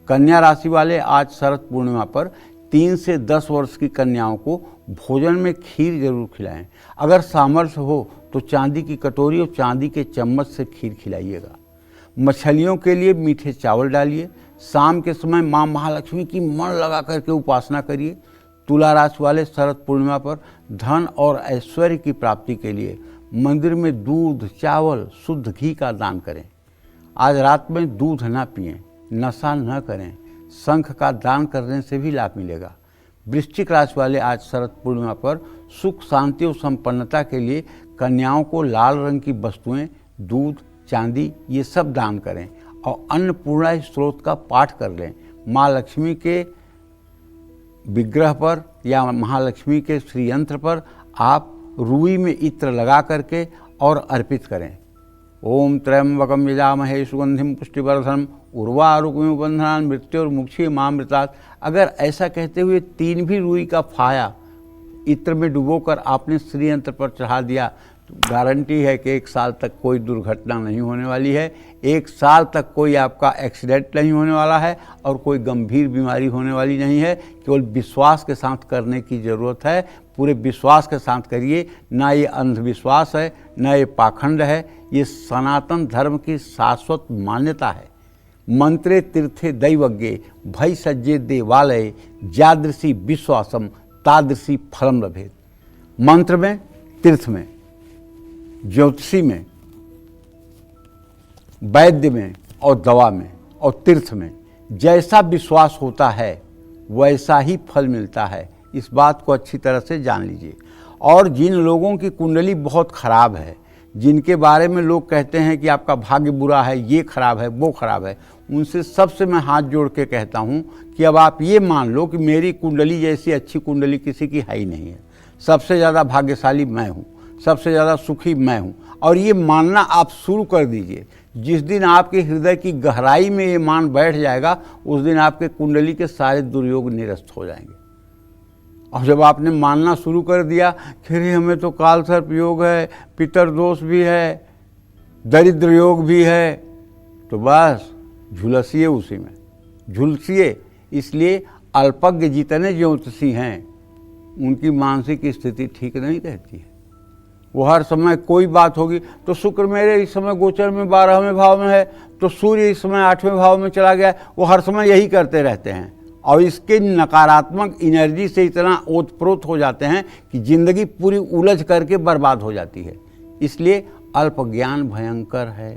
कन्या राशि वाले आज शरद पूर्णिमा पर 3 से 10 वर्ष की कन्याओं को भोजन में खीर जरूर खिलाएं। अगर सामर्थ्य हो तो चांदी की कटोरी और चांदी के चम्मच से खीर खिलाइएगा। मछलियों के लिए मीठे चावल डालिए। शाम के समय माँ महालक्ष्मी की मन लगा करके उपासना करिए। तुला राशि वाले शरद पूर्णिमा पर धन और ऐश्वर्य की प्राप्ति के लिए मंदिर में दूध, चावल, शुद्ध घी का दान करें। आज रात में दूध न पिएं, नशा न करें। शंख का दान करने से भी लाभ मिलेगा। वृश्चिक राशि वाले आज शरद पूर्णिमा पर सुख, शांति और संपन्नता के लिए कन्याओं को लाल रंग की वस्तुएं, दूध, चांदी ये सब दान करें और अन्नपूर्णा स्त्रोत का पाठ कर लें। माँ लक्ष्मी के विग्रह पर या महालक्ष्मी के श्रीयंत्र पर आप रुई में इत्र लगा करके और अर्पित करें। ओम त्र्यंबकम यजामहे सुगंधिम पुष्टिवर्धनम उर्वारुकमिव बंधनान् मृत्युर्मुक्षी मामृतात्। अगर ऐसा कहते हुए 3 भी रुई का फाया इत्र में डुबोकर आपने श्रीयंत्र पर चढ़ा दिया तो गारंटी है कि 1 साल तक कोई दुर्घटना नहीं होने वाली है, 1 साल तक कोई आपका एक्सीडेंट नहीं होने वाला है और कोई गंभीर बीमारी होने वाली नहीं है। केवल विश्वास के साथ करने की ज़रूरत है। पूरे विश्वास के साथ करिए। ना ये अंधविश्वास है, ना ये पाखंड है, ये सनातन धर्म की शाश्वत मान्यता है। मंत्रे तीर्थे दैवज्ञे भय सज्जे देवालय जादृशी विश्वासम तादृशी फलम लभेत। मंत्र में, तीर्थ में, ज्योतिषी में, वैद्य में और दवा में और तीर्थ में जैसा विश्वास होता है वैसा ही फल मिलता है। इस बात को अच्छी तरह से जान लीजिए। और जिन लोगों की कुंडली बहुत खराब है, जिनके बारे में लोग कहते हैं कि आपका भाग्य बुरा है, ये खराब है, वो खराब है, उनसे सबसे मैं हाथ जोड़ के कहता हूँ कि अब आप ये मान लो कि मेरी कुंडली जैसी अच्छी कुंडली किसी की है ही नहीं है। सबसे ज़्यादा भाग्यशाली मैं हूँ, सबसे ज़्यादा सुखी मैं हूँ। और ये मानना आप शुरू कर दीजिए। जिस दिन आपके हृदय की गहराई में ये मान बैठ जाएगा उस दिन आपके कुंडली के सारे दुर्योग निरस्त हो जाएंगे। और जब आपने मानना शुरू कर दिया कि अरे हमें तो काल सर्प योग है, पितर दोष भी है, दरिद्र योग भी है, तो बस झुलसिए, उसी में झुलसिए। इसलिए अल्पज्ञ जितने ज्योतिषी हैं उनकी मानसिक स्थिति ठीक नहीं रहती है। वो हर समय कोई बात होगी तो शुक्र मेरे इस समय गोचर में 12वें भाव में है, तो सूर्य इस समय 8वें भाव में चला गया। वो हर समय यही करते रहते हैं और इसके नकारात्मक एनर्जी से इतना ओतप्रोत हो जाते हैं कि जिंदगी पूरी उलझ करके बर्बाद हो जाती है। इसलिए अल्प ज्ञान भयंकर है।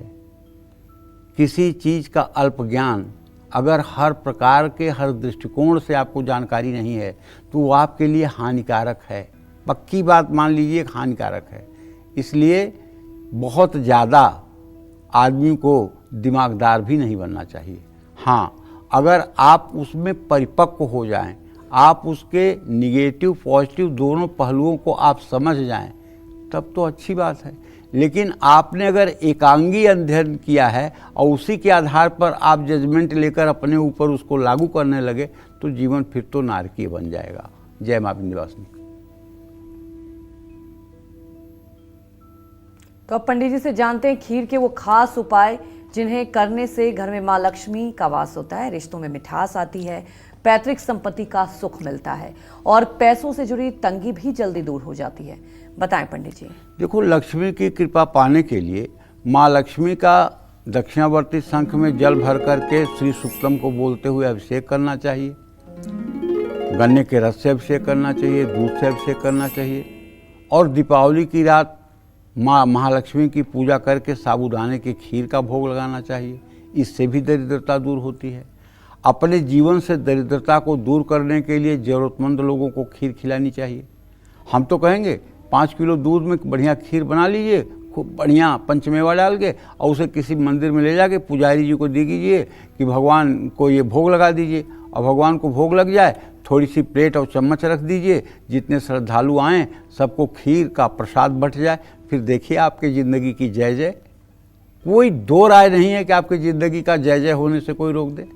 किसी चीज़ का अल्प ज्ञान, अगर हर प्रकार के, हर दृष्टिकोण से आपको जानकारी नहीं है तो वो आपके लिए हानिकारक है। पक्की बात मान लीजिए, हानिकारक है। इसलिए बहुत ज़्यादा आदमी को दिमागदार भी नहीं बनना चाहिए। हाँ, अगर आप उसमें परिपक्व हो जाएं, आप उसके निगेटिव पॉजिटिव दोनों पहलुओं को आप समझ जाएं, तब तो अच्छी बात है। लेकिन आपने अगर एकांगी अध्ययन किया है और उसी के आधार पर आप जजमेंट लेकर अपने ऊपर उसको लागू करने लगे तो जीवन फिर तो नारकीय बन जाएगा। जय मां विंध्यवासिनी। तो अब पंडित जी से जानते हैं खीर के वो खास उपाय जिन्हें करने से घर में मां लक्ष्मी का वास होता है, रिश्तों में मिठास आती है, पैतृक संपत्ति का सुख मिलता है और पैसों से जुड़ी तंगी भी जल्दी दूर हो जाती है। बताएं पंडित जी। देखो, लक्ष्मी की कृपा पाने के लिए माँ लक्ष्मी का दक्षिणावर्ती शंख में जल भर करके श्री शुक्लम को बोलते हुए अभिषेक करना चाहिए। गन्ने के रस से अभिषेक करना चाहिए, दूध से अभिषेक करना चाहिए। और दीपावली की रात माँ महालक्ष्मी की पूजा करके साबूदाने की खीर का भोग लगाना चाहिए। इससे भी दरिद्रता दूर होती है। अपने जीवन से दरिद्रता को दूर करने के लिए ज़रूरतमंद लोगों को खीर खिलानी चाहिए। हम तो कहेंगे 5 किलो दूध में बढ़िया खीर बना लीजिए, खूब बढ़िया पंचमेवा डाल के, और उसे किसी मंदिर में ले जाके पुजारी जी को दे दीजिए कि भगवान को ये भोग लगा दीजिए। और भगवान को भोग लग जाए, थोड़ी सी प्लेट और चम्मच रख दीजिए, जितने श्रद्धालु आएँ सबको खीर का प्रसाद बंट जाए। फिर देखिए आपकी ज़िंदगी की जय जय। कोई दो राय नहीं है कि आपकी ज़िंदगी का जय जय होने से कोई रोक दे।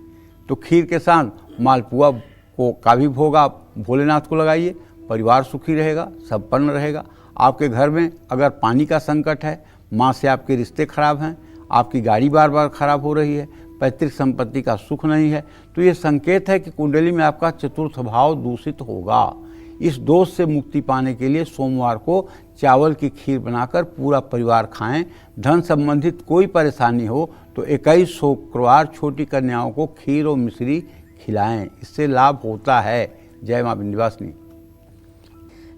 तो खीर के साथ मालपुआ का भी भोग आप भोलेनाथ को लगाइए, परिवार सुखी रहेगा, संपन्न रहेगा। आपके घर में अगर पानी का संकट है, माँ से आपके रिश्ते खराब हैं आपकी गाड़ी बार बार खराब हो रही है, पैतृक संपत्ति का सुख नहीं है, तो ये संकेत है कि कुंडली में आपका चतुर्थ भाव दूषित होगा। इस दोष से मुक्ति पाने के लिए सोमवार को चावल की खीर बनाकर पूरा परिवार खाएं। धन संबंधित कोई परेशानी हो तो 21 शुक्रवार छोटी कन्याओं को खीर और मिश्री खिलाएं, इससे लाभ होता है। जय मां विंध्यवासिनी।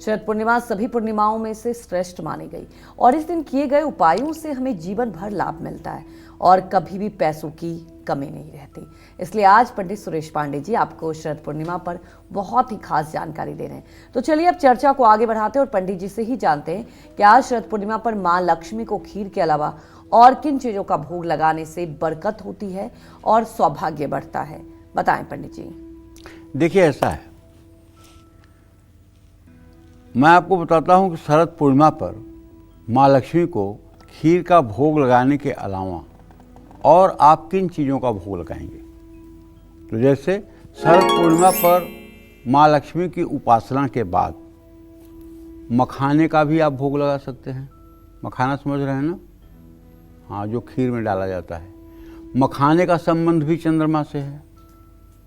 शरद पूर्णिमा सभी पूर्णिमाओं में से श्रेष्ठ मानी गई और इस दिन किए गए उपायों से हमें जीवन भर लाभ मिलता है और कभी भी पैसों की कमी नहीं रहती। इसलिए आज पंडित सुरेश पांडे जी आपको शरद पूर्णिमा पर बहुत ही खास जानकारी दे रहे हैं। तो चलिए अब चर्चा को आगे बढ़ाते हैं और पंडित जी से ही जानते हैं कि आज शरद पूर्णिमा पर मां लक्ष्मी को खीर के अलावा और किन चीजों का भोग लगाने से बरकत होती है और सौभाग्य बढ़ता है। बताएं पंडित जी। देखिए, ऐसा है, मैं आपको बताता हूं कि शरद पूर्णिमा पर माँ लक्ष्मी को खीर का भोग लगाने के अलावा और आप किन चीज़ों का भोग लगाएंगे। तो जैसे शरद पूर्णिमा पर माँ लक्ष्मी की उपासना के बाद मखाने का भी आप भोग लगा सकते हैं। मखाना समझ रहे हैं ना? हाँ, जो खीर में डाला जाता है। मखाने का संबंध भी चंद्रमा से है,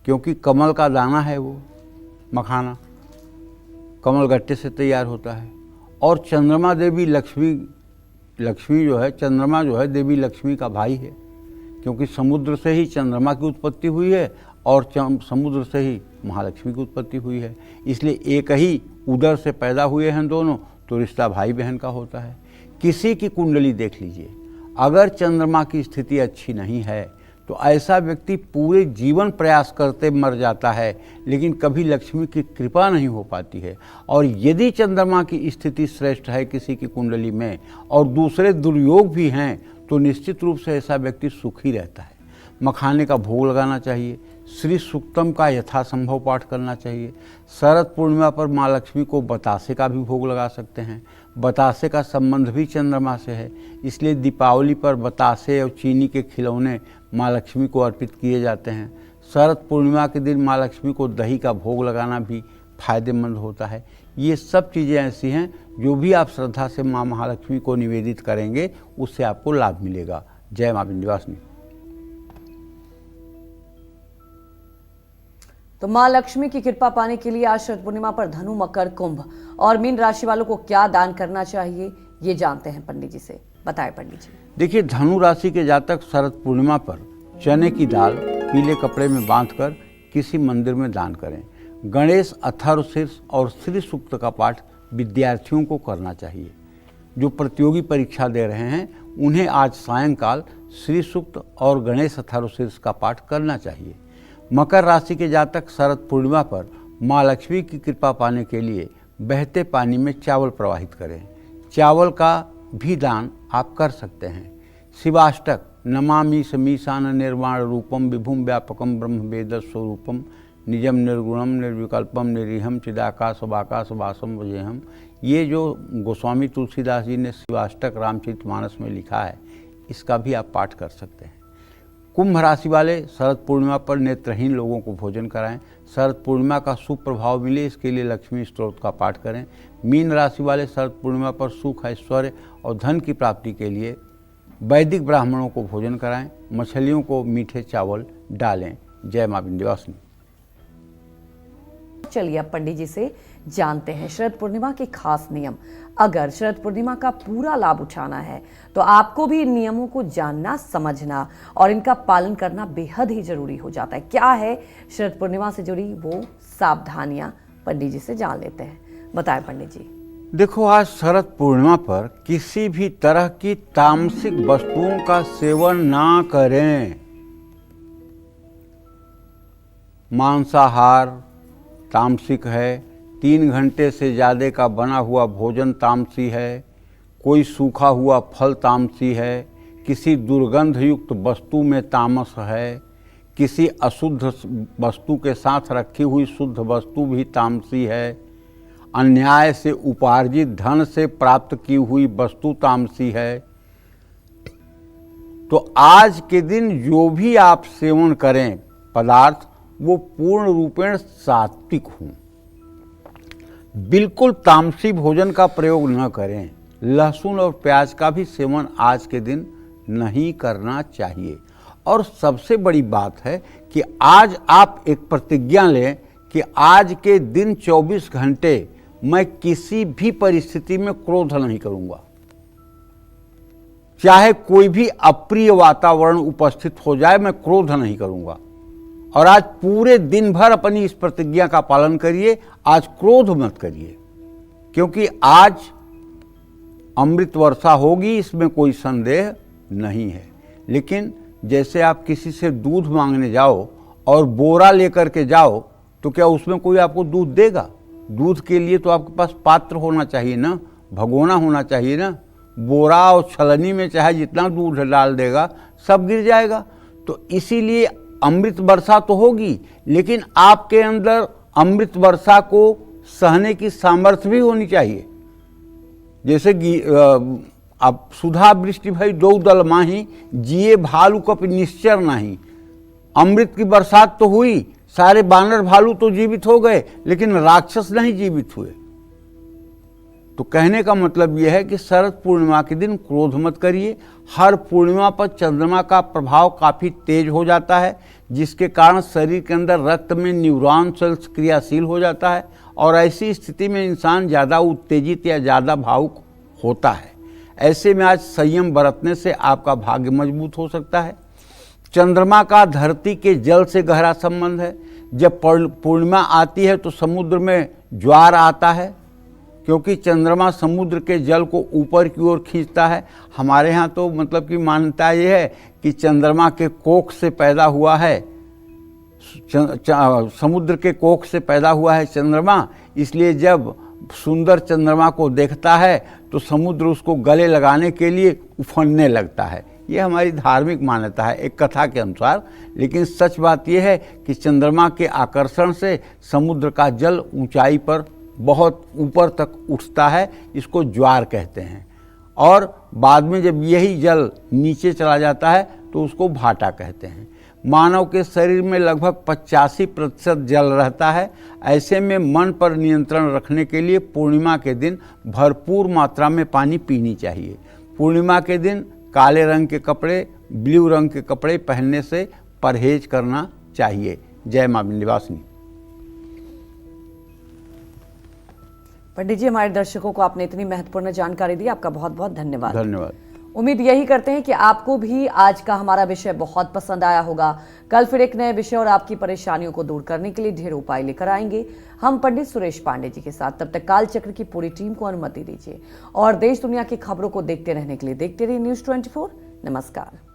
क्योंकि कमल का दाना है वो मखाना, कमल गट्टे से तैयार होता है। और चंद्रमा देवी लक्ष्मी जो है, चंद्रमा जो है देवी लक्ष्मी का भाई है, क्योंकि समुद्र से ही चंद्रमा की उत्पत्ति हुई है और समुद्र से ही महालक्ष्मी की उत्पत्ति हुई है। इसलिए एक ही उदर से पैदा हुए हैं दोनों, तो रिश्ता भाई बहन का होता है। किसी की कुंडली देख लीजिए, अगर चंद्रमा की स्थिति अच्छी नहीं है तो ऐसा व्यक्ति पूरे जीवन प्रयास करते मर जाता है, लेकिन कभी लक्ष्मी की कृपा नहीं हो पाती है। और यदि चंद्रमा की स्थिति श्रेष्ठ है किसी की कुंडली में और दूसरे दुर्योग भी हैं, तो निश्चित रूप से ऐसा व्यक्ति सुखी रहता है। मखाने का भोग लगाना चाहिए, श्री सूक्तम का यथासंभव पाठ करना चाहिए। शरद पूर्णिमा पर माँ लक्ष्मी को बतासे का भी भोग लगा सकते हैं। बतासे का संबंध भी चंद्रमा से है, इसलिए दीपावली पर बतासे और चीनी के खिलौने माँ लक्ष्मी को अर्पित किए जाते हैं। शरद पूर्णिमा के दिन माँ लक्ष्मी को दही का भोग लगाना भी फायदेमंद होता है। ये सब चीज़ें ऐसी हैं जो भी आप श्रद्धा से माँ महालक्ष्मी को निवेदित करेंगे, उससे आपको लाभ मिलेगा। जय माँ विंध्यवासिनी। तो मां लक्ष्मी की कृपा पाने के लिए आज शरद पूर्णिमा पर धनु, मकर, कुंभ और मीन राशि वालों को क्या दान करना चाहिए, ये जानते हैं पंडित जी से। बताएं पंडित जी। देखिए, धनु राशि के जातक शरद पूर्णिमा पर चने की दाल पीले कपड़े में बांधकर किसी मंदिर में दान करें। गणेश अथर्वशीर्ष और श्री सूक्त का पाठ विद्यार्थियों को करना चाहिए। जो प्रतियोगी परीक्षा दे रहे हैं उन्हें आज सायंकाल श्री सूक्त और गणेश अथर्वशीर्ष का पाठ करना चाहिए। मकर राशि के जातक शरद पूर्णिमा पर माँ लक्ष्मी की कृपा पाने के लिए बहते पानी में चावल प्रवाहित करें। चावल का भी दान आप कर सकते हैं। शिवाष्टक नमामि समीशान निर्वाण रूपम विभुम व्यापकम ब्रह्म वेद स्वरूपम निजम निर्गुणम निर्विकल्पम निरीहम चिदाकाश वाकाश वासम वजेहम, ये जो गोस्वामी तुलसीदास जी ने शिवाष्टक रामचरितमानस में लिखा है, इसका भी आप पाठ कर सकते हैं। कुंभ राशि वाले शरद पूर्णिमा पर नेत्रहीन लोगों को भोजन कराएं। शरद पूर्णिमा का शुभ प्रभाव मिले, इसके लिए लक्ष्मी स्तोत्र का पाठ करें। मीन राशि वाले शरद पूर्णिमा पर सुख, ऐश्वर्य और धन की प्राप्ति के लिए वैदिक ब्राह्मणों को भोजन कराएं। मछलियों को मीठे चावल डालें। जय मां विंध्यवासिनी। चलिए अब पंडित जी से जानते हैं शरद पूर्णिमा के खास नियम। अगर शरद पूर्णिमा का पूरा लाभ उठाना है तो आपको भी इन नियमों को जानना, समझना और इनका पालन करना बेहद ही जरूरी हो जाता है। क्या है शरद पूर्णिमा से जुड़ी वो सावधानियां, पंडित जी से जान लेते हैं। बताएं पंडित जी। देखो, आज शरद पूर्णिमा पर किसी भी तरह की तामसिक वस्तुओं का सेवन ना करें। मांसाहार तामसिक है, 3 घंटे से ज़्यादा का बना हुआ भोजन तामसी है, कोई सूखा हुआ फल तामसी है, किसी दुर्गंध युक्त वस्तु में तामस है, किसी अशुद्ध वस्तु के साथ रखी हुई शुद्ध वस्तु भी तामसी है, अन्याय से उपार्जित धन से प्राप्त की हुई वस्तु तामसी है। तो आज के दिन जो भी आप सेवन करें पदार्थ, वो पूर्ण रूपेण सात्विक हों। बिल्कुल तामसी भोजन का प्रयोग न करें। लहसुन और प्याज का भी सेवन आज के दिन नहीं करना चाहिए। और सबसे बड़ी बात है कि आज आप एक प्रतिज्ञा लें कि आज के दिन 24 घंटे मैं किसी भी परिस्थिति में क्रोध नहीं करूंगा, चाहे कोई भी अप्रिय वातावरण उपस्थित हो जाए, मैं क्रोध नहीं करूंगा। और आज पूरे दिन भर अपनी इस प्रतिज्ञा का पालन करिए, आज क्रोध मत करिए, क्योंकि आज अमृत वर्षा होगी, इसमें कोई संदेह नहीं है। लेकिन जैसे आप किसी से दूध मांगने जाओ और बोरा लेकर के जाओ, तो क्या उसमें कोई आपको दूध देगा? दूध के लिए तो आपके पास पात्र होना चाहिए ना, भगोना होना चाहिए ना। बोरा और छलनी में चाहे जितना दूध डाल देगा, सब गिर जाएगा। तो इसीलिए अमृत वर्षा तो होगी, लेकिन आपके अंदर अमृत वर्षा को सहने की सामर्थ्य भी होनी चाहिए। जैसे अब सुधा वृष्टि भई दो दल माही, जिए भालू कप निश्चर नहीं। अमृत की बरसात तो हुई, सारे बानर भालू तो जीवित हो गए, लेकिन राक्षस नहीं जीवित हुए। तो कहने का मतलब यह है कि शरद पूर्णिमा के दिन क्रोध मत करिए। हर पूर्णिमा पर चंद्रमा का प्रभाव काफ़ी तेज हो जाता है, जिसके कारण शरीर के अंदर रक्त में न्यूरॉन सेल्स क्रियाशील हो जाता है, और ऐसी स्थिति में इंसान ज़्यादा उत्तेजित या ज़्यादा भावुक होता है। ऐसे में आज संयम बरतने से आपका भाग्य मजबूत हो सकता है। चंद्रमा का धरती के जल से गहरा संबंध है। जब पूर्णिमा आती है तो समुद्र में ज्वार आता है, क्योंकि चंद्रमा समुद्र के जल को ऊपर की ओर खींचता है। हमारे यहाँ तो मतलब कि मान्यता ये है कि चंद्रमा के कोख से पैदा हुआ है, समुद्र के कोख से पैदा हुआ है चंद्रमा, इसलिए जब सुंदर चंद्रमा को देखता है तो समुद्र उसको गले लगाने के लिए उफनने लगता है। यह हमारी धार्मिक मान्यता है एक कथा के अनुसार। लेकिन सच बात यह है कि चंद्रमा के आकर्षण से समुद्र का जल ऊंचाई पर बहुत ऊपर तक उठता है, इसको ज्वार कहते हैं। और बाद में जब यही जल नीचे चला जाता है तो उसको भाटा कहते हैं। मानव के शरीर में लगभग 85% जल रहता है। ऐसे में मन पर नियंत्रण रखने के लिए पूर्णिमा के दिन भरपूर मात्रा में पानी पीनी चाहिए। पूर्णिमा के दिन काले रंग के कपड़े, ब्लू रंग के कपड़े पहनने से परहेज करना चाहिए। जय मां विंध्यवासिनी। पंडित जी, हमारे दर्शकों को आपने इतनी महत्वपूर्ण जानकारी दी, आपका बहुत बहुत धन्यवाद। धन्यवाद। उम्मीद यही करते हैं कि आपको भी आज का हमारा विषय बहुत पसंद आया होगा। कल फिर एक नए विषय और आपकी परेशानियों को दूर करने के लिए ढेर उपाय लेकर आएंगे हम पंडित सुरेश पांडे जी के साथ। तब तक कालचक्र की पूरी टीम को अनुमति दीजिए और देश दुनिया की खबरों को देखते रहने के लिए देखते रहिए News 24। नमस्कार।